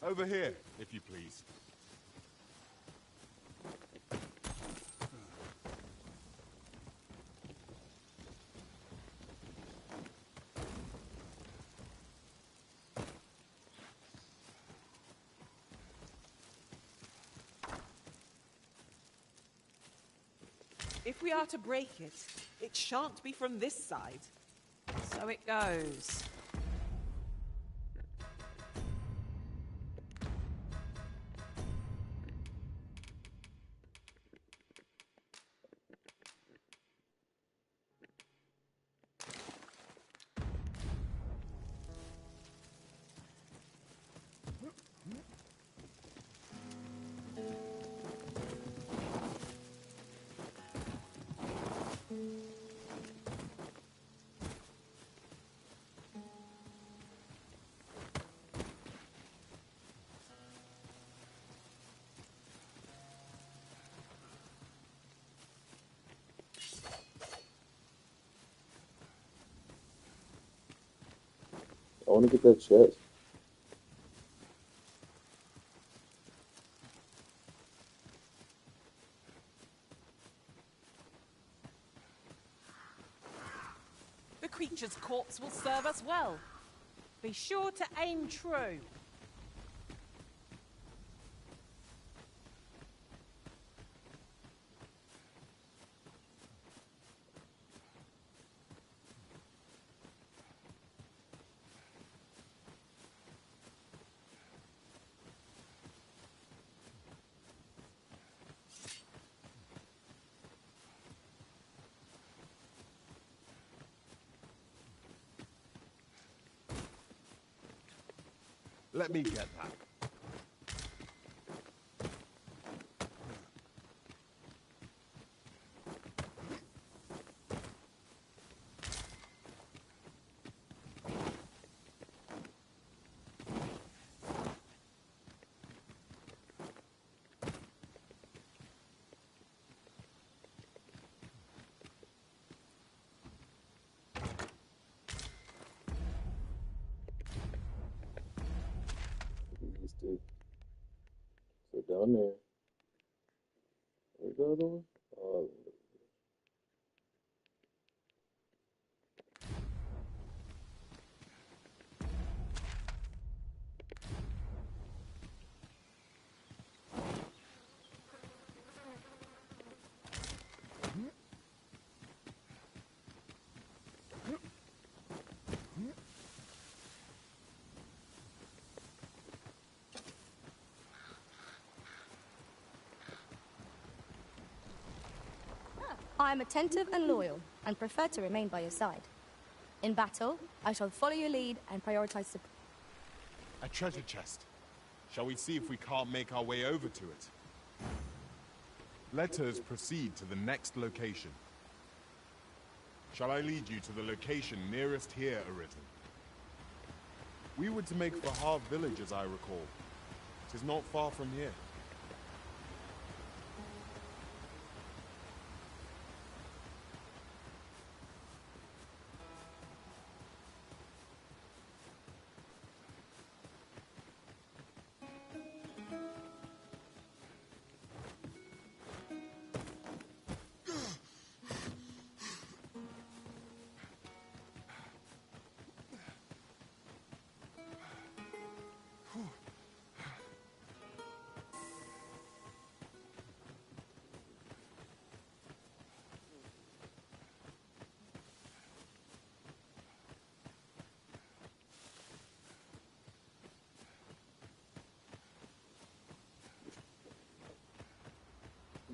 Over here, if you please. If we are to break it, it shan't be from this side. So it goes. I want to get that chest. The creature's corpse will serve us well. Be sure to aim true. Let me get that. These two. So down there. Where's the other one? Oh, I am attentive and loyal, and prefer to remain by your side. In battle, I shall follow your lead and prioritize support. A treasure chest. Shall we see if we can't make our way over to it? Let us proceed to the next location. Shall I lead you to the location nearest here, Arisen? We were to make for Harv Village, as I recall. It is not far from here.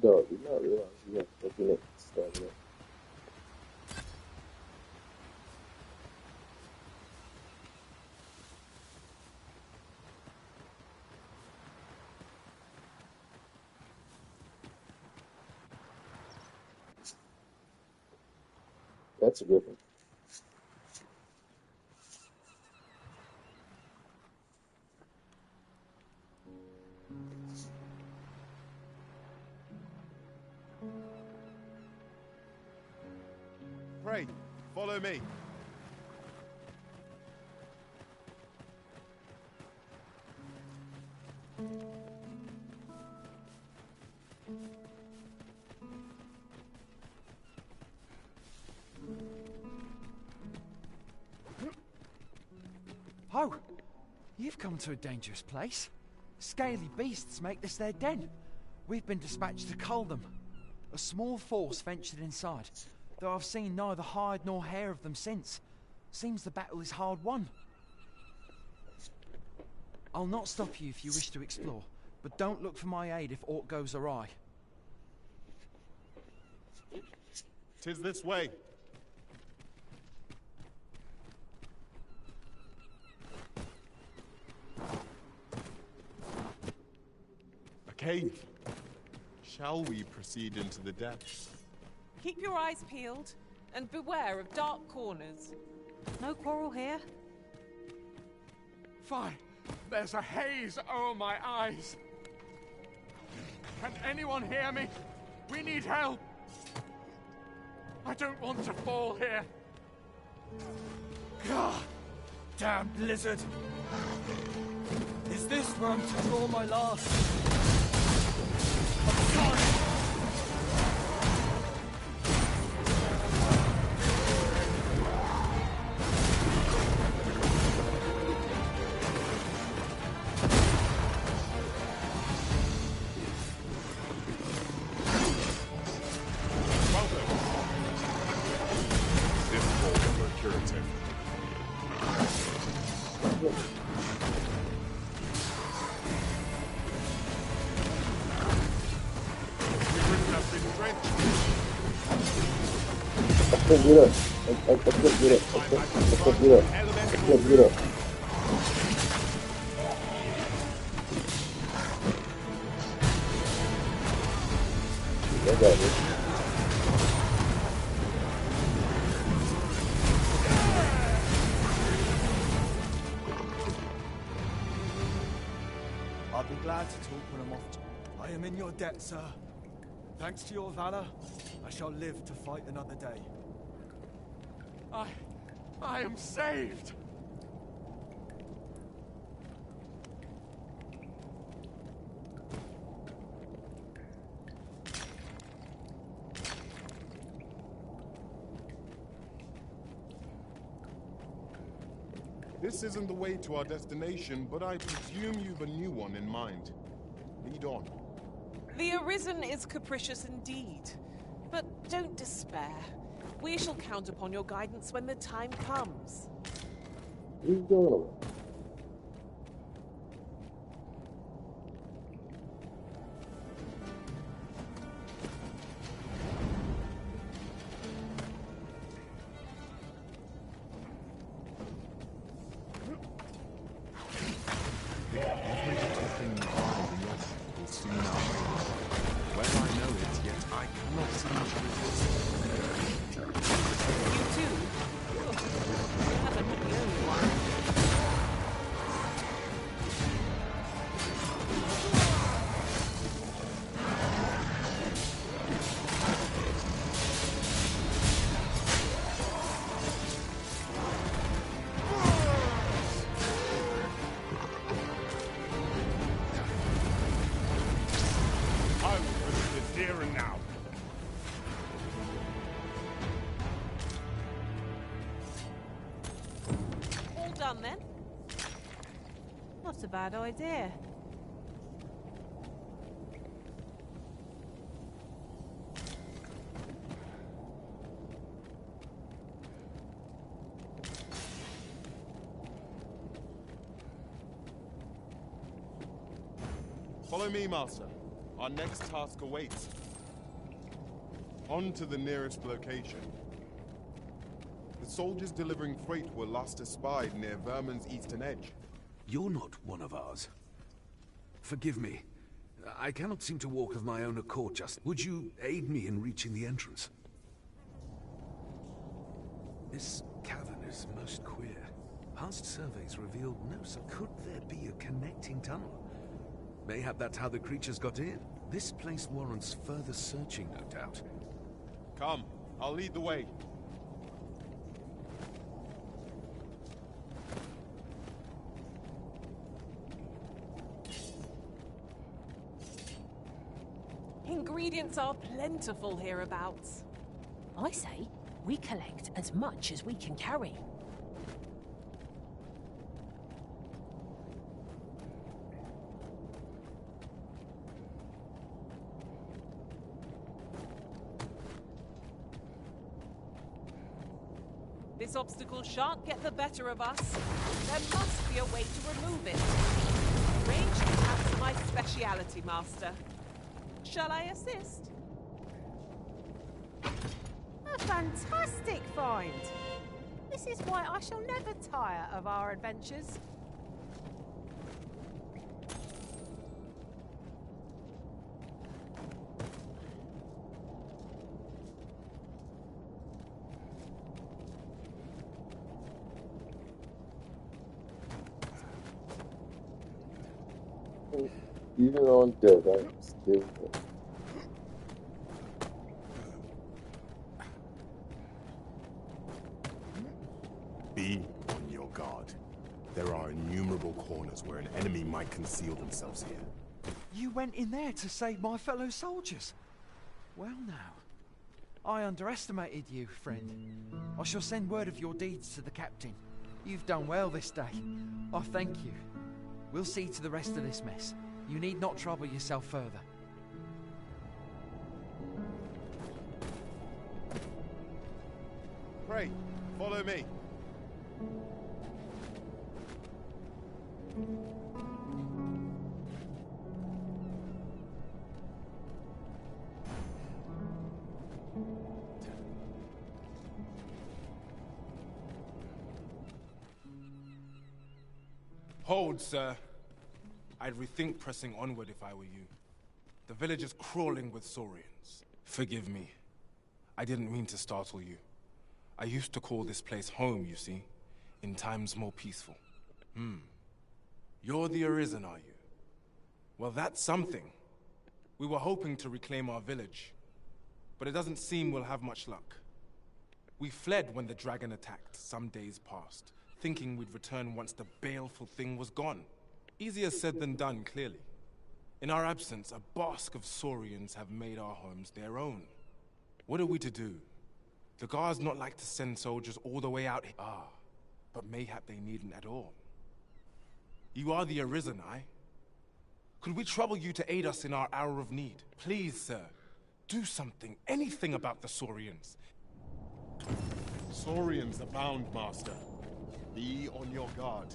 dog, you not realize you have to open it and start it up. That's a good one. Pray, follow me. Oh, you've come to a dangerous place. Scaly beasts make this their den. We've been dispatched to cull them. A small force ventured inside, though I've seen neither hide nor hair of them since. Seems the battle is hard won. I'll not stop you if you wish to explore, but don't look for my aid if aught goes awry. 'Tis this way. cave. Shall we proceed into the depths? Keep your eyes peeled, and beware of dark corners. No quarrel here. Fine. There's a haze over my eyes. Can anyone hear me? We need help. I don't want to fall here. God, damn blizzard. Is this where I'm to draw my last? I can't get up. I can't get up. I can't get up. I can't get up. I got it. I'll be glad to talk when I'm off. I am in your debt, sir. Thanks to your valor, I shall live to fight another day. I am saved! This isn't the way to our destination, but I presume you've a new one in mind. Lead on. The Arisen is capricious indeed, but don't despair. We shall count upon your guidance when the time comes. What are you doing over? Then? Not a bad idea. Follow me, Master. Our next task awaits. On to the nearest location. The soldiers delivering freight were last espied near Vermin's eastern edge. You're not one of ours. Forgive me. I cannot seem to walk of my own accord just. Would you aid me in reaching the entrance? This cavern is most queer. Past surveys revealed no, so could there be a connecting tunnel? Mayhap that's how the creatures got in. This place warrants further searching, no doubt. Come, I'll lead the way. Ingredients are plentiful hereabouts. I say, we collect as much as we can carry. This obstacle shan't get the better of us. There must be a way to remove it. Ranged attacks are my speciality, Master. Shall I assist? A fantastic find! This is why I shall never tire of our adventures. Even on death, I'm still. Be on your guard. There are innumerable corners where an enemy might conceal themselves here. You went in there to save my fellow soldiers. Well now, I underestimated you, friend. I shall send word of your deeds to the captain. You've done well this day. I thank you. We'll see to the rest of this mess. You need not trouble yourself further. Pray, follow me. Hold, sir. I'd rethink pressing onward if I were you. The village is crawling with saurians. Forgive me. I didn't mean to startle you. I used to call this place home, you see, in times more peaceful. You're the Arisen, are you? Well, that's something. We were hoping to reclaim our village, but it doesn't seem we'll have much luck. We fled when the dragon attacked some days past, thinking we'd return once the baleful thing was gone. Easier said than done, clearly. In our absence, a basque of saurians have made our homes their own. What are we to do? The guards not like to send soldiers all the way out here. But mayhap they needn't at all. You are the Arisen, aye? Could we trouble you to aid us in our hour of need? Please, sir, do something, anything about the saurians. Saurians abound, Master. Be on your guard.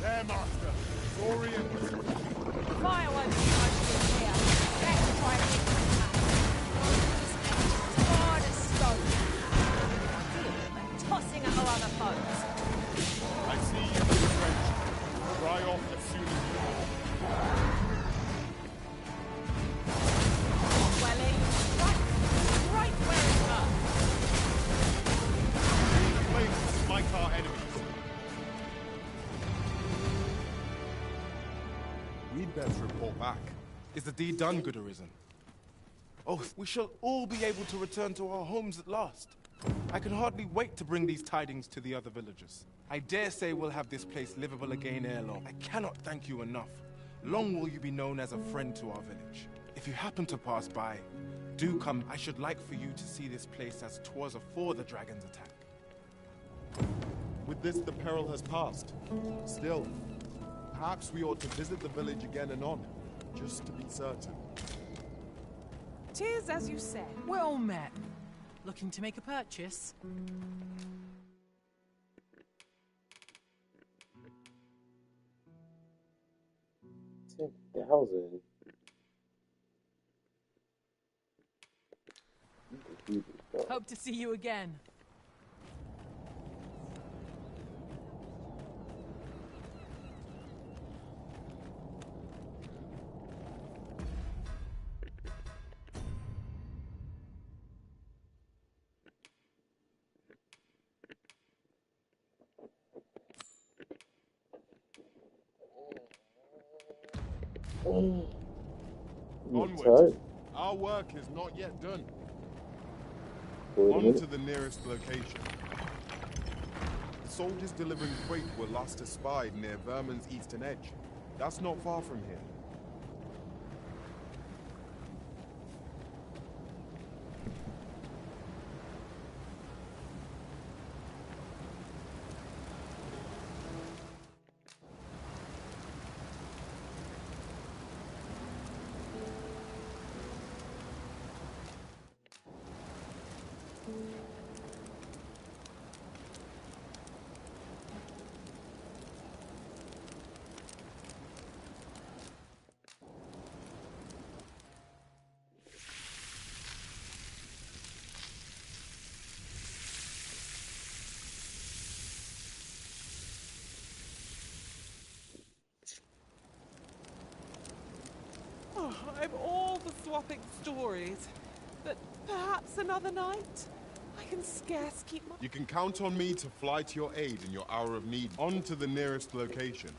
There, Master! Saurians! Fire won't be much good here. Let's try and get this hard as stone. And tossing at our other foes. I see you entrenched. Dry off as soon as you are. Well, right where it hurts. Flames smite our enemies. We'd best report back. Is the deed done, good Arisen? Oh, we shall all be able to return to our homes at last. I can hardly wait to bring these tidings to the other villagers. I dare say we'll have this place livable again ere long. I cannot thank you enough. Long will you be known as a friend to our village. If you happen to pass by, do come. I should like for you to see this place as 'twas afore the dragon's attack. With this, the peril has passed. Still, perhaps we ought to visit the village again anon, just to be certain. 'Tis as you said. Well met. Looking to make a purchase? 10,000. Hope to see you again. Onward. Our work is not yet done. On to the nearest location. The soldiers delivering freight were last espied near Vermin's eastern edge. That's not far from here. Oh, I'm all for swapping stories, but perhaps another night? I can scarce keep my... You can count on me to fly to your aid in your hour of need. On to the nearest location.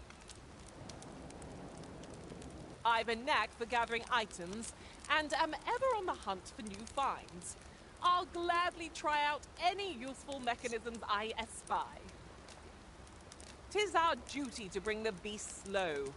I've a knack for gathering items, and am ever on the hunt for new finds. I'll gladly try out any useful mechanisms I espy. 'Tis our duty to bring the beasts low.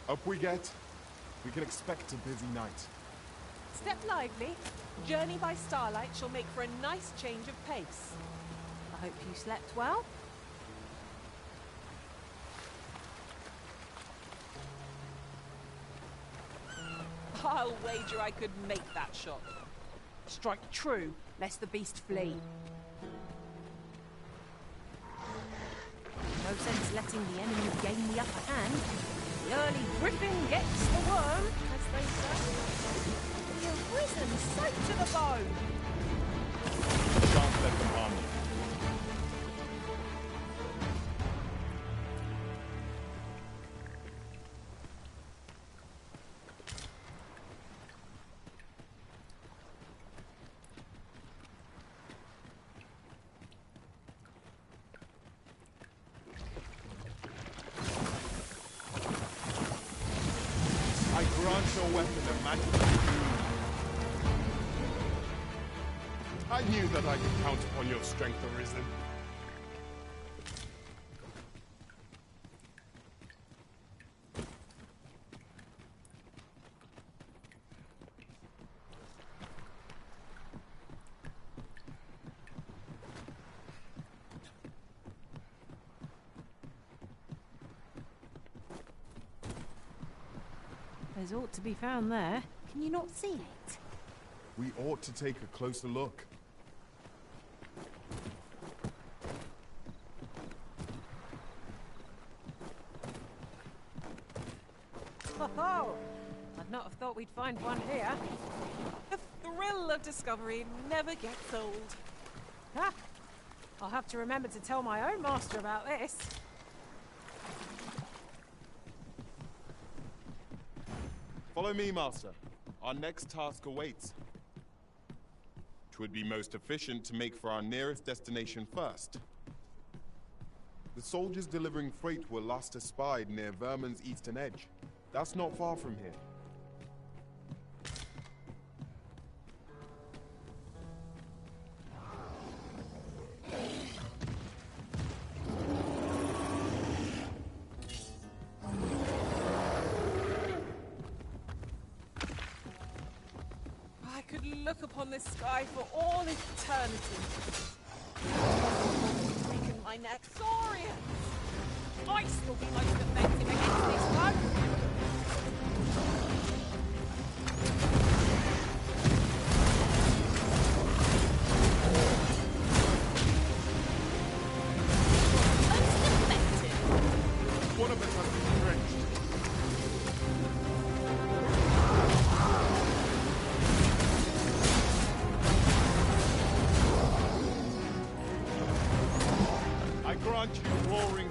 Up we get. We can expect a busy night. Step lively. Journey by starlight shall make for a nice change of pace. I hope you slept well. I'll wager I could make that shot. Strike true, lest the beast flee. No sense letting the enemy gain the upper hand. The early griffin gets the worm, as they say. The arisen sight to the bone. Shan't let them harm you. I grant your weapon a magical boon. I knew that I could count upon your strength, Arisen. There's ought to be found there. Can you not see it? We ought to take a closer look. Oh, I'd not have thought we'd find one here. The thrill of discovery never gets old. Ha! I'll have to remember to tell my own master about this. Follow me, Master. Our next task awaits. 'Twould be most efficient to make for our nearest destination first. The soldiers delivering freight were last espied near Vermin's eastern edge. That's not far from here. I could look upon this sky for all eternity. Taken my neck, Saurian! Ice will be most effective against this one. One of us has been drenched. I grant you roaring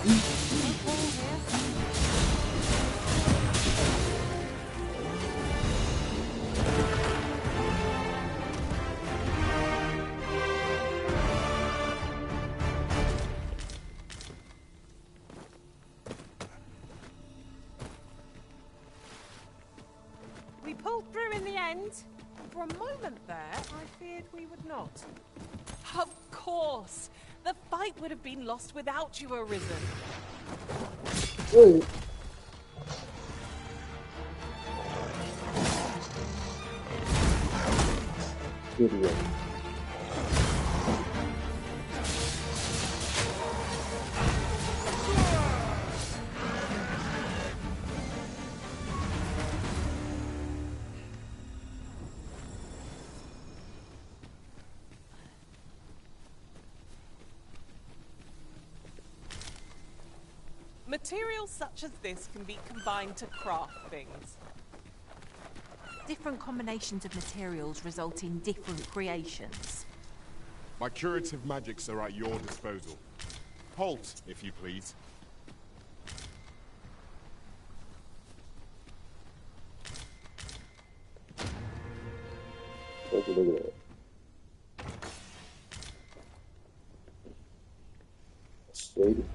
We pulled through in the end. For a moment there, I feared we would not. Of course. The fight would have been lost without you, Arisen. Wait. Video. Materials such as this can be combined to craft things. Different combinations of materials result in different creations. My curative magics are at your disposal. Halt, if you please. Look at that. Shady.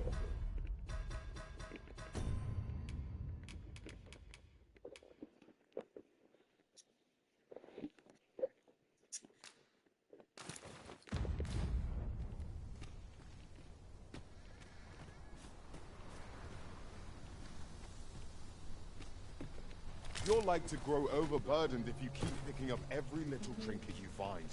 You're like to grow overburdened if you keep picking up every little trinket you find.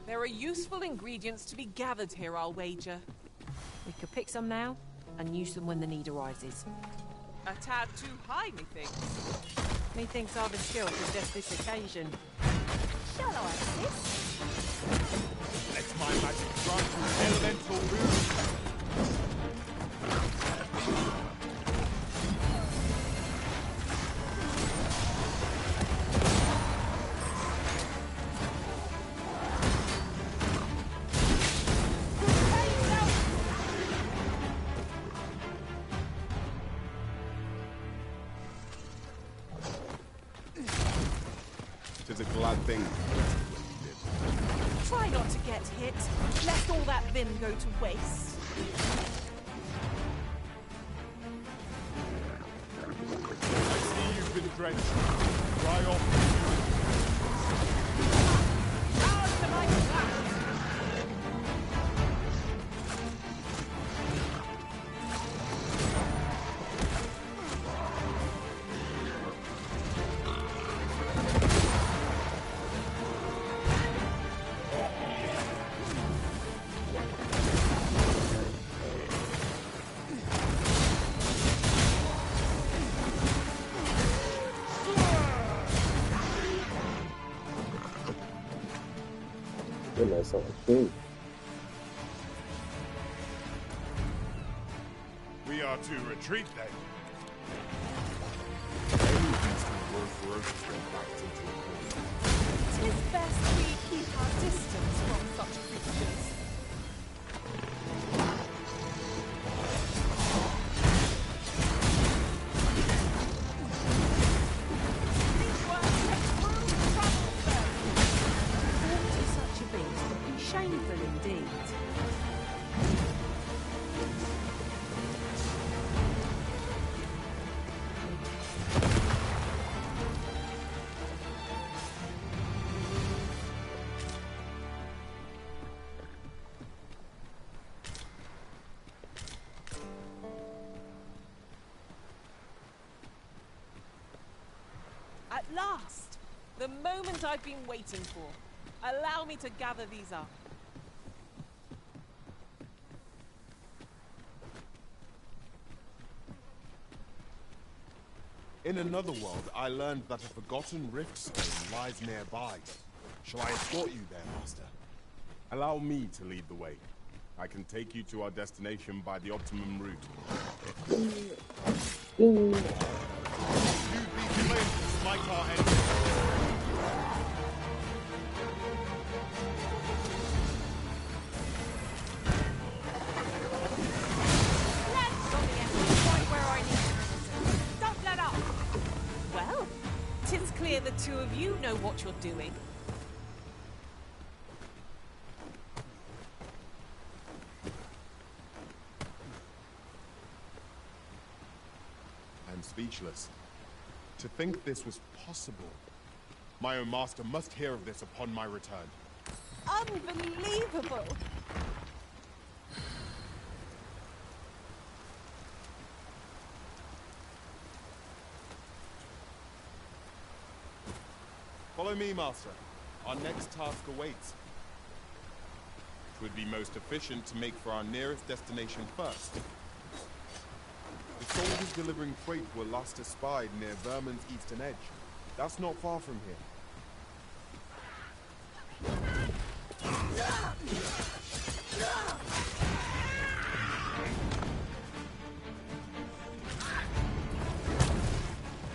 There are useful ingredients to be gathered here, I'll wager. We could pick some now and use them when the need arises. A tad too high, methinks. Methinks I've a skill for just this occasion. Shall I assist? Let my magic grant you elemental moves. Tis a glad thing. Try not to get hit, lest all that vim go to waste. I see you've been drenched. Dry off. Power to my flash! That might sound like king. We are to retreat then. Tis best we keep our distance from such creatures. These were cruel troubles, then. Thought to such a beast would be shameful indeed. At last! The moment I've been waiting for. Allow me to gather these up. In another world, I learned that a forgotten rift stone lies nearby. Shall I escort you there, Master? Allow me to lead the way. I can take you to our destination by the optimum route. Use these flames to smite our enemies. clear the two of you know what you're doing. I'm speechless. To think this was possible. My own master must hear of this upon my return. Unbelievable! Follow me, master. Our next task awaits. It would be most efficient to make for our nearest destination first. The soldiers delivering freight were last espied near Vermin's eastern edge. That's not far from here.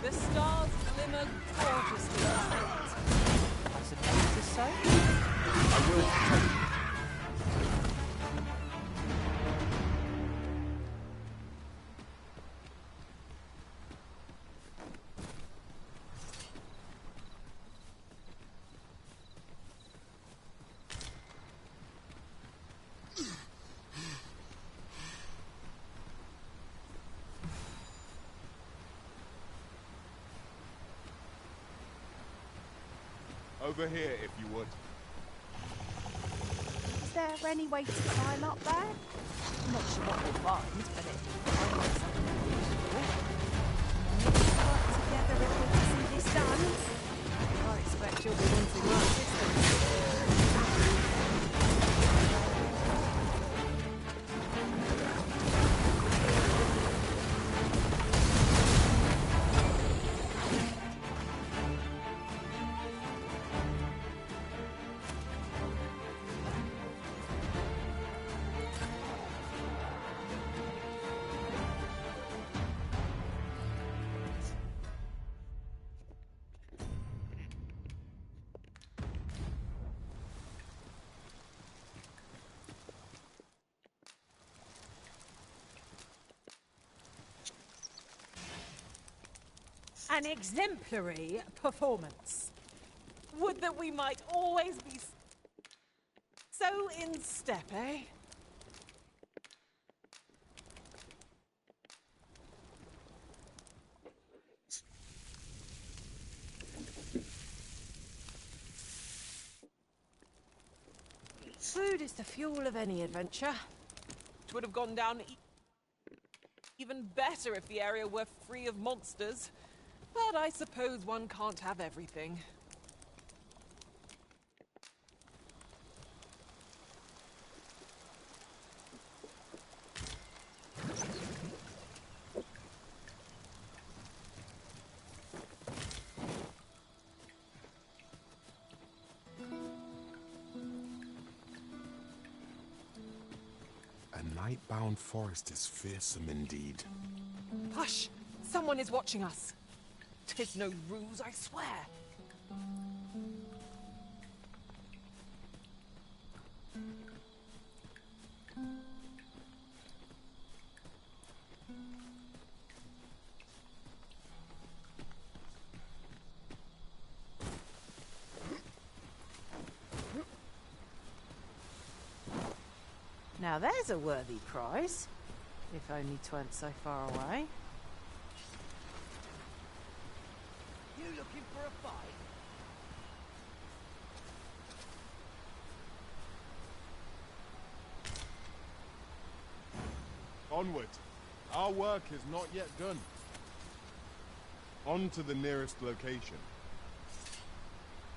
The stars glimmer gorgeously. I suppose it's so. I will. Over here, if you would. Is there any way to climb up there? I'm not sure what we'll find, but it might be something useful. We need to work together if we can see this done. I expect you'll be wanting my assistance. An exemplary performance. Would that we might always be so in step, eh? Food is the fuel of any adventure. It would have gone down even better if the area were free of monsters. But I suppose one can't have everything. A night-bound forest is fearsome indeed. Hush! Someone is watching us. 'Tis no ruse, I swear. Now there's a worthy prize. If only 'tweren't so far away. You looking for a fight? Onward. Our work is not yet done. On to the nearest location.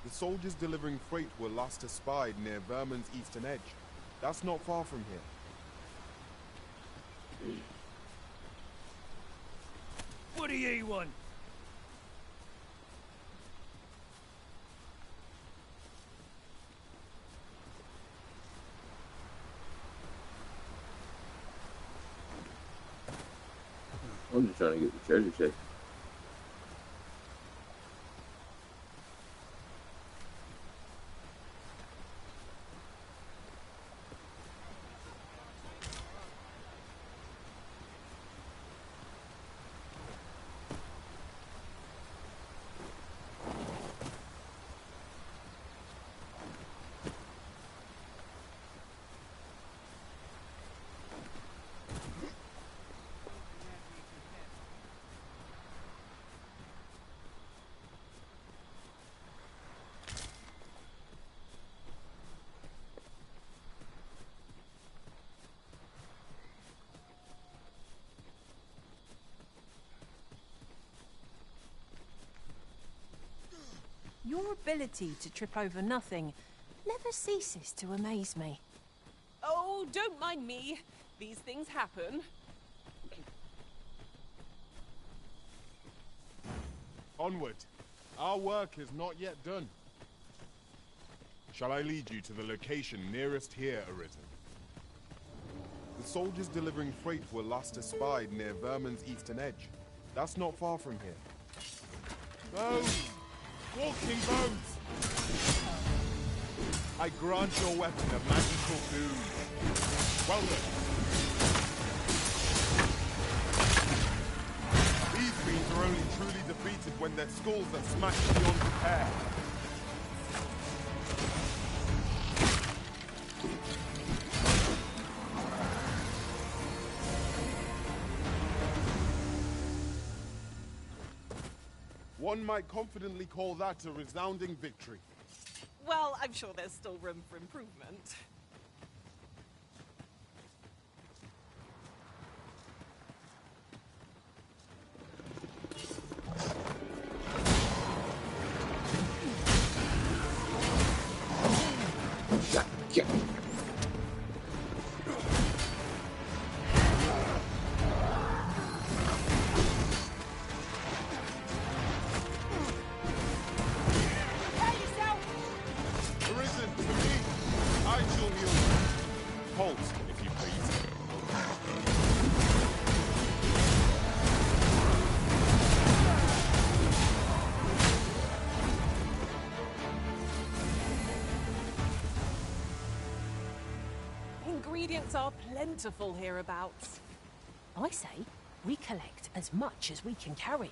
The soldiers delivering freight were last espied near Vermin's eastern edge. That's not far from here. What do ye want? I'm just trying to get the treasure chest. Your ability to trip over nothing never ceases to amaze me. Oh, don't mind me. These things happen. Onward. Our work is not yet done. Shall I lead you to the location nearest here, Arisen? The soldiers delivering freight were last espied near Vermin's eastern edge. That's not far from here. Bones! Walking bones! I grant your weapon a magical boon. Well done. These fiends are only truly defeated when their skulls are smashed beyond repair. One might confidently call that a resounding victory. Well, I'm sure there's still room for improvement. Yeah. Arisen, to me! I shall heal you. Halt, if you please. Ingredients are plentiful hereabouts. I say, we collect as much as we can carry.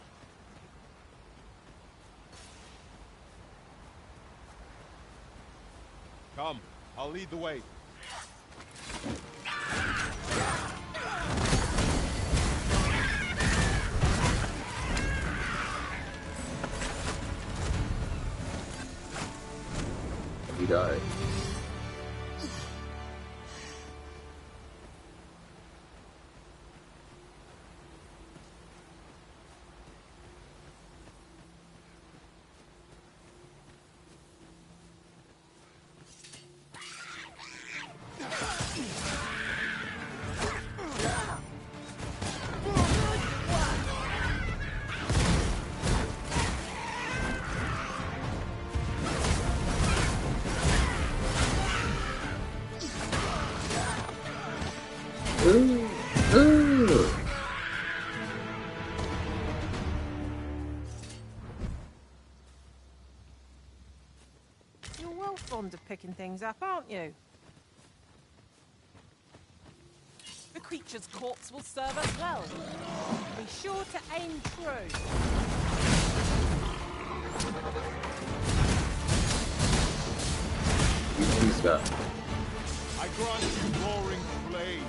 Come, I'll lead the way. He died. You're well fond of picking things up, aren't you? The creature's corpse will serve us well. Be sure to aim true. He's got. I grant you roaring flame.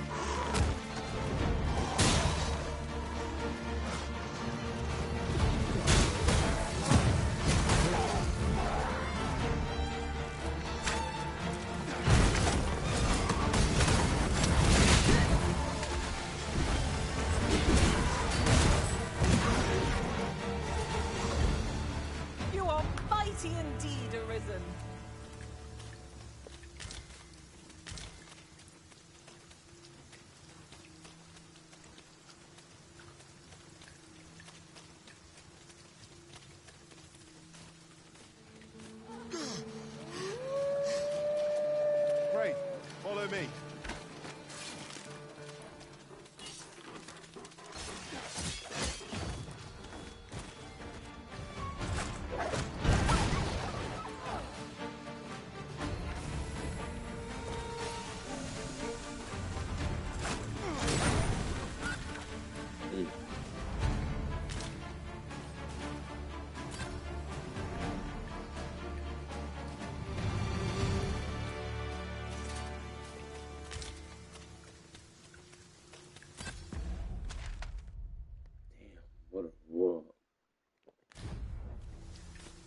You are mighty indeed, Arisen. Great, follow me. What a war.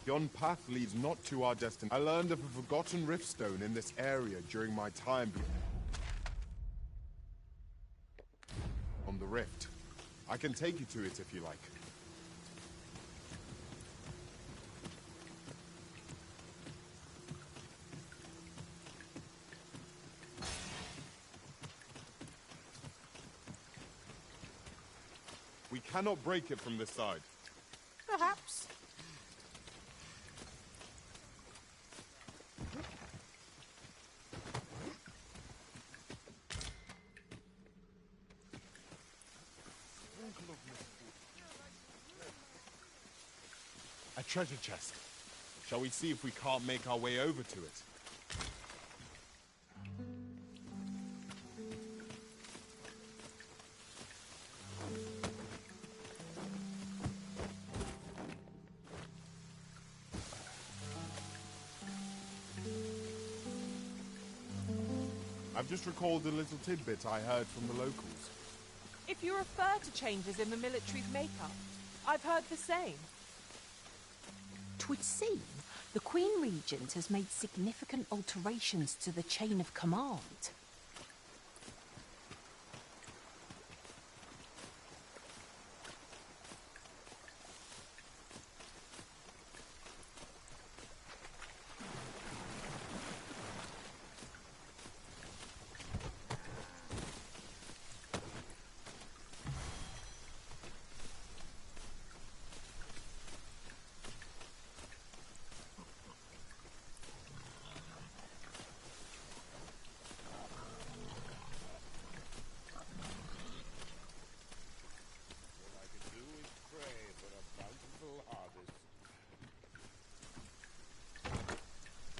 Yon path leads not to our destination. I learned of a forgotten riftstone in this area during my time on the rift. I can take you to it if you like. cannot break it from this side. Perhaps. A treasure chest. Shall we see if we can't make our way over to it? I've just recalled a little tidbit I heard from the locals. If you refer to changes in the military's makeup, I've heard the same. 'Twould seem the Queen Regent has made significant alterations to the chain of command.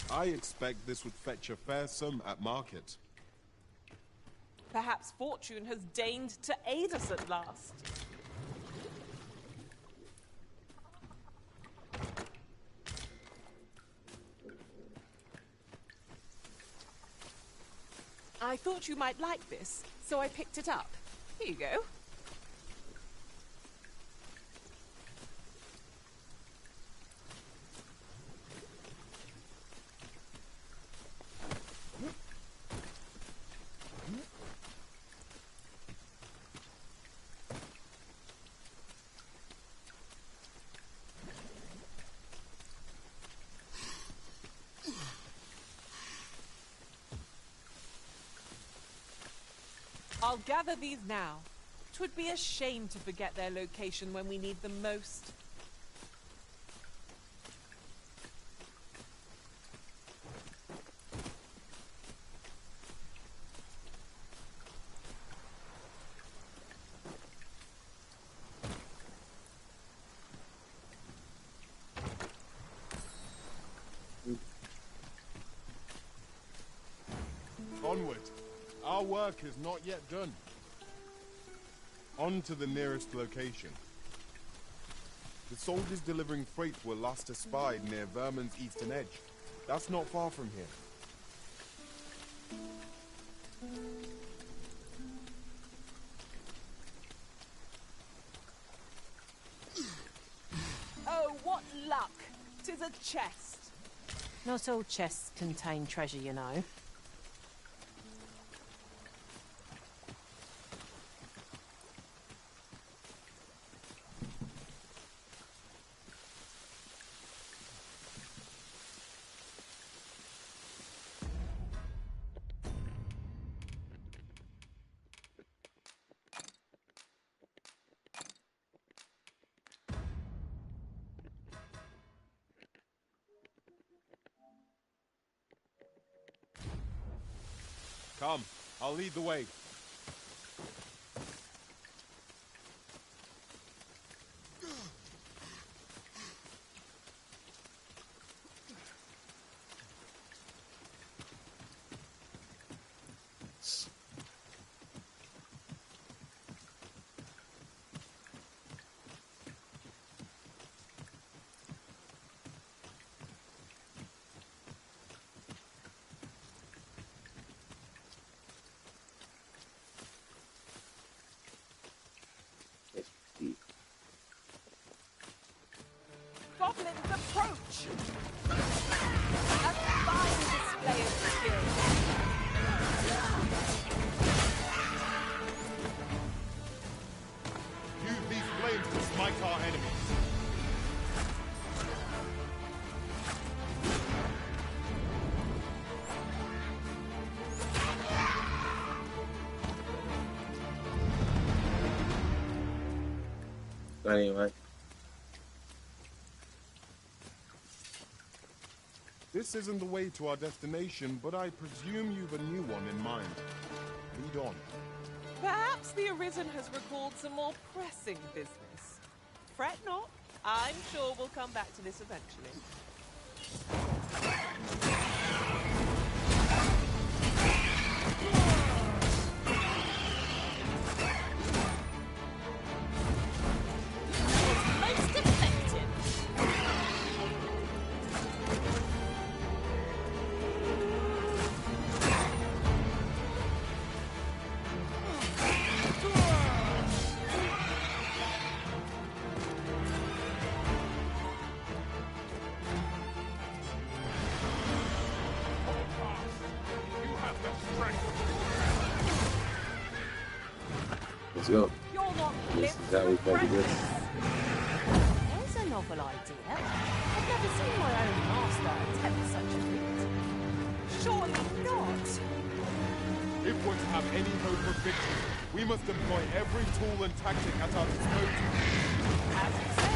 I expect this would fetch a fair sum at market. Perhaps fortune has deigned to aid us at last. I thought you might like this, so I picked it up. Here you go. I'll gather these now. 'Twould be a shame to forget their location when we need them most. Onward. Our work is not yet done. On to the nearest location. The soldiers delivering freight were last espied near Vermin's eastern edge. That's not far from here. Oh, what luck! 'Tis a chest. Not all chests contain treasure, you know. Come, I'll lead the way. Goblins approach! A fine display of skill. Use these flames to smite our enemies. Anyway. This isn't the way to our destination, but I presume you've a new one in mind. Lead on. Perhaps the Arisen has recalled some more pressing business. Fret not. I'm sure we'll come back to this eventually. Most effective. Let's go. You're not This is how we play this. There's a novel idea. I've never seen my own master attempt such a feat. Surely not. If we're to have any hope of victory, we must employ every tool and tactic at our disposal. As you say.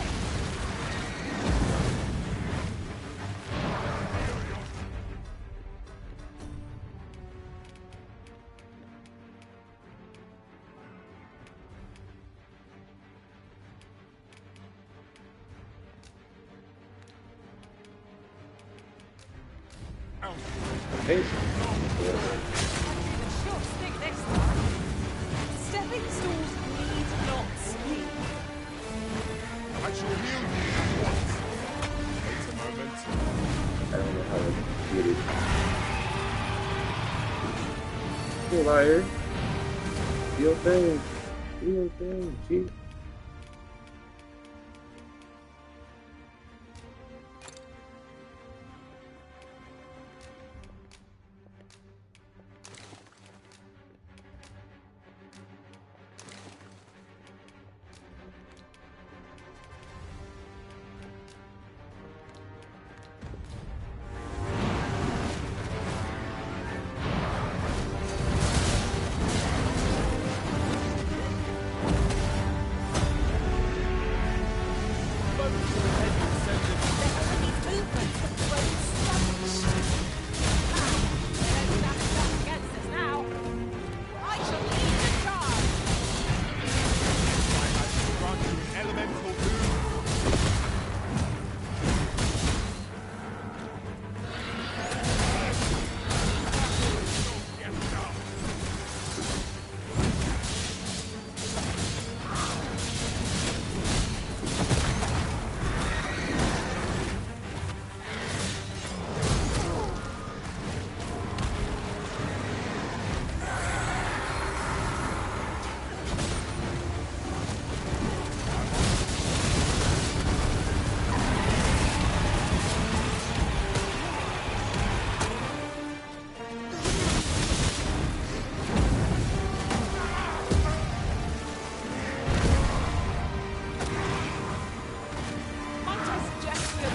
Hey. Sure stick this time. Stepping stools need not speak. I shall heal you at once. Wait a moment. I don't know how to get it. Hey, liar. Do your thing. Do your thing, Chief.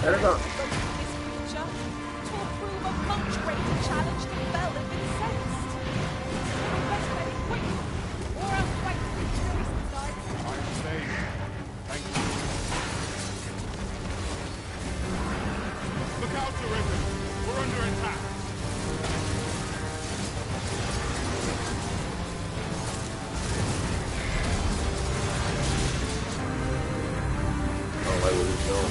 This creature to approve a much greater challenge than Bell had been sensed. Best let it quick, or else fight the creatures inside. I'm safe. Thank you. Look out, Arisen. We're under attack. Oh, I wouldn't know.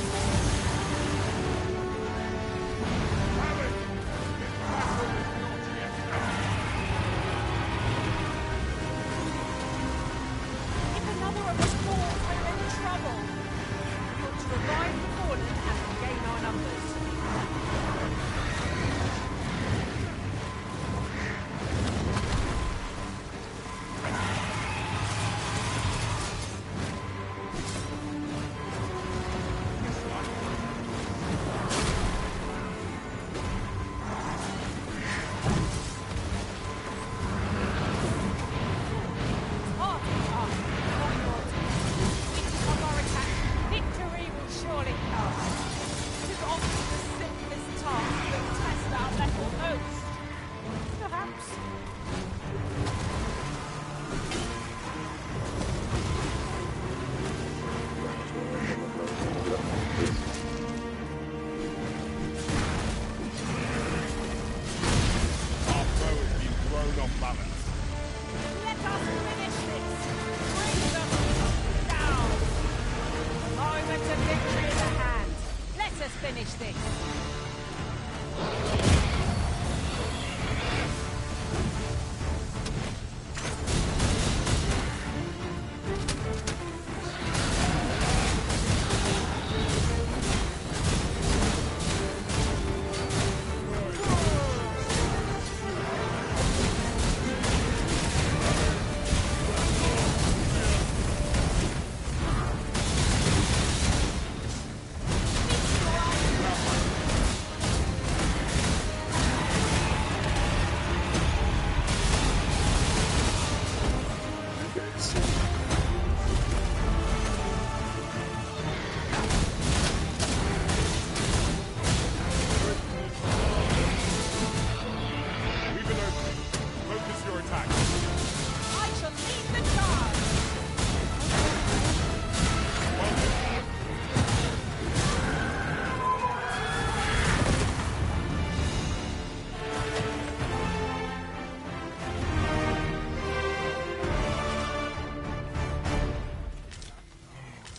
Watch this.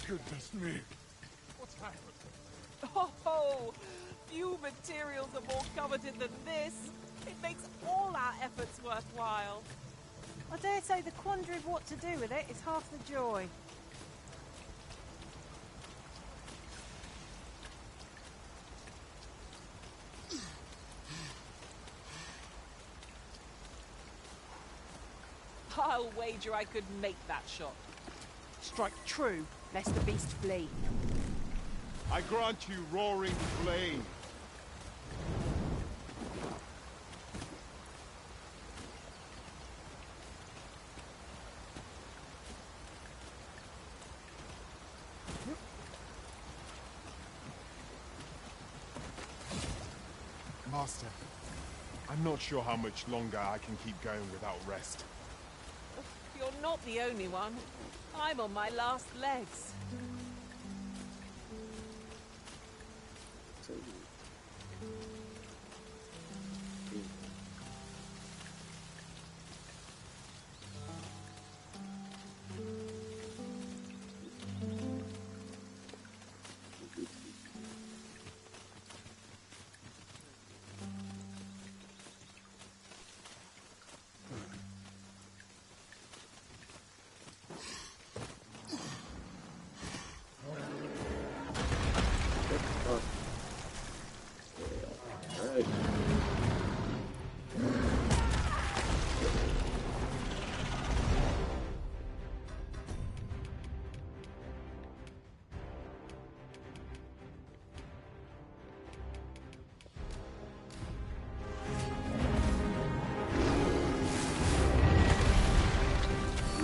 Goodness me. What's happened? Oh, few materials are more coveted than this. It makes all our efforts worthwhile. I dare say the quandary of what to do with it is half the joy. I'll wager I could make that shot. Strike true, lest the beast flee. I grant you roaring flame. Master, I'm not sure how much longer I can keep going without rest. You're not the only one. I'm on my last legs.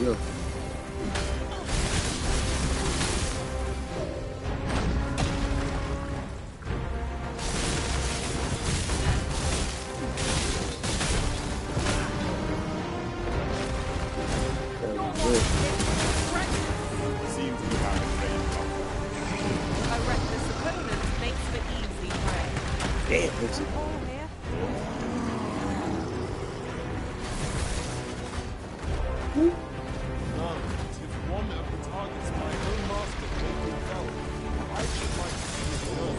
Yeah. Seems to have a great A reckless opponent makes for easy prey. Damn, it's All here. No, it is one of the targets my own master taken fell. I should like to see it done.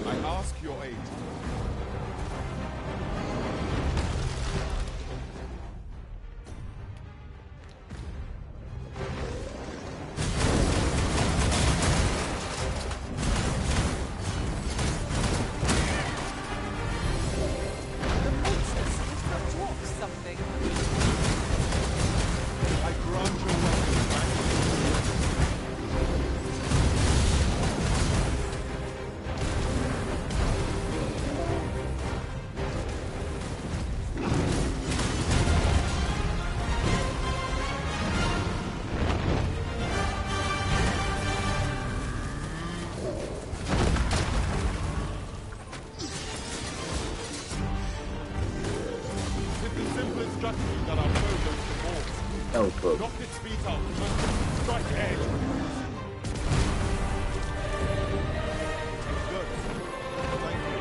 I ask your aid. The monster seems to have dropped something. I grant your weapon back. With the simplest strategy that our foe goes to war. that was close. Knock its feet off, but strike edge. Good. Thank you.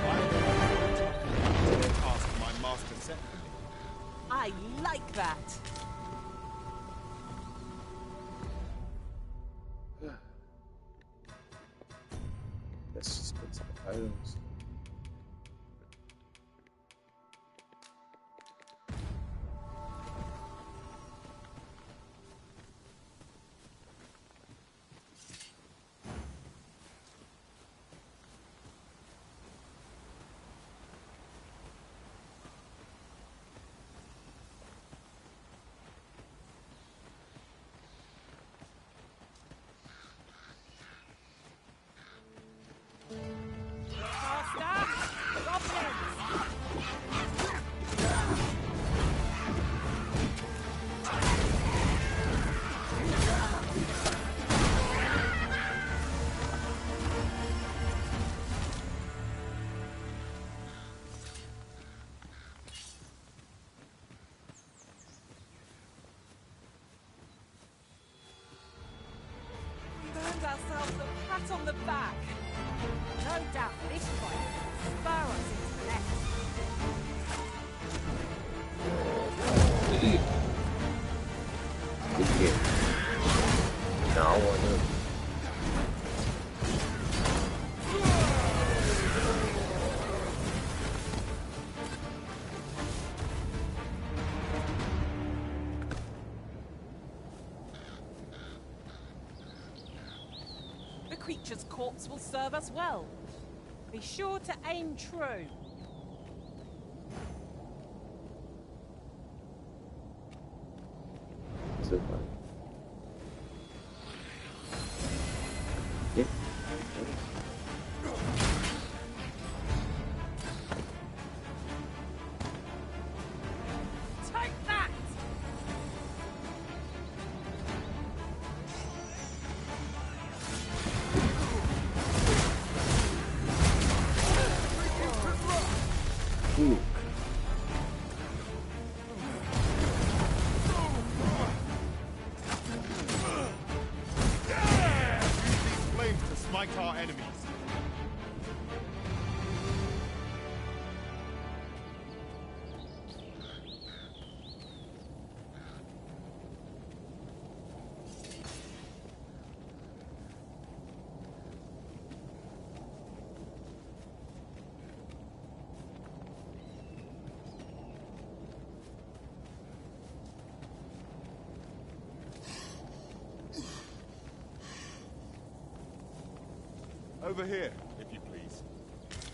I know the task my master set for me. I like that. Let's just go to the items. Earned ourselves a pat on the back. No doubt this fight will spur us into the next. Now I want to. The creature's corpse will serve us well. Be sure to aim true. So far. Yeah. Take that! Ooh. Use these flames to smite our enemies. Over here, if you please.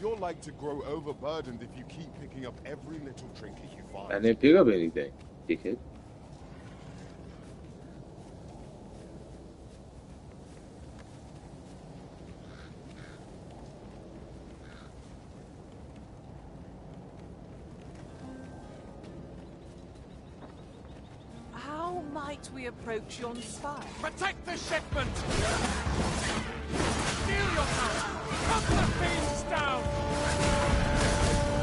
You're like to grow overburdened if you keep picking up every little trinket you find. I didn't pick up anything, dickhead. How might we approach yon spire? Protect the shipment! Steal your power! Cut the fiends down!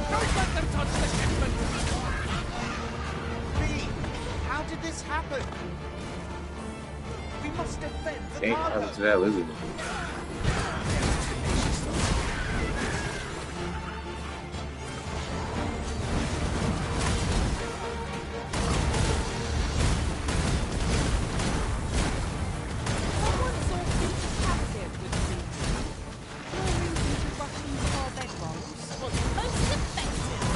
Don't let them touch the shipment! How did this happen? We must defend the Ain't cargo. happened to that lizard. Someone saw Peter captive with me. Your reason to rush into our bedrolls was most effective.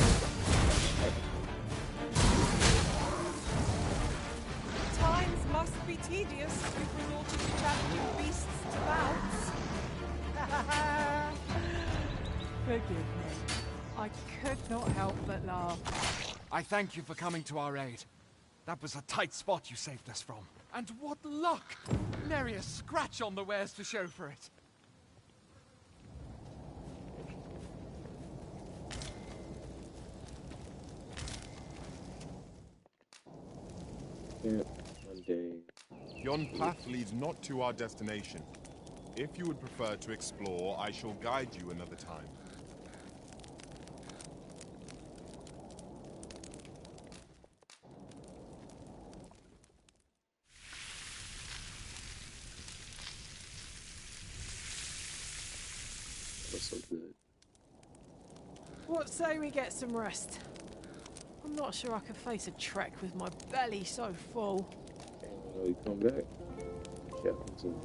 Times must be tedious if resorting to challenging beasts to bounce. Forgive me. I could not help but laugh. I thank you for coming to our aid. That was a tight spot you saved us from. And what luck! Nary a scratch on the wares to show for it. Yeah, one day. Yon path leads not to our destination. If you would prefer to explore, I shall guide you another time. That's so good. What say we get some rest? I'm not sure I could face a trek with my belly so full. And when we come back, Captain.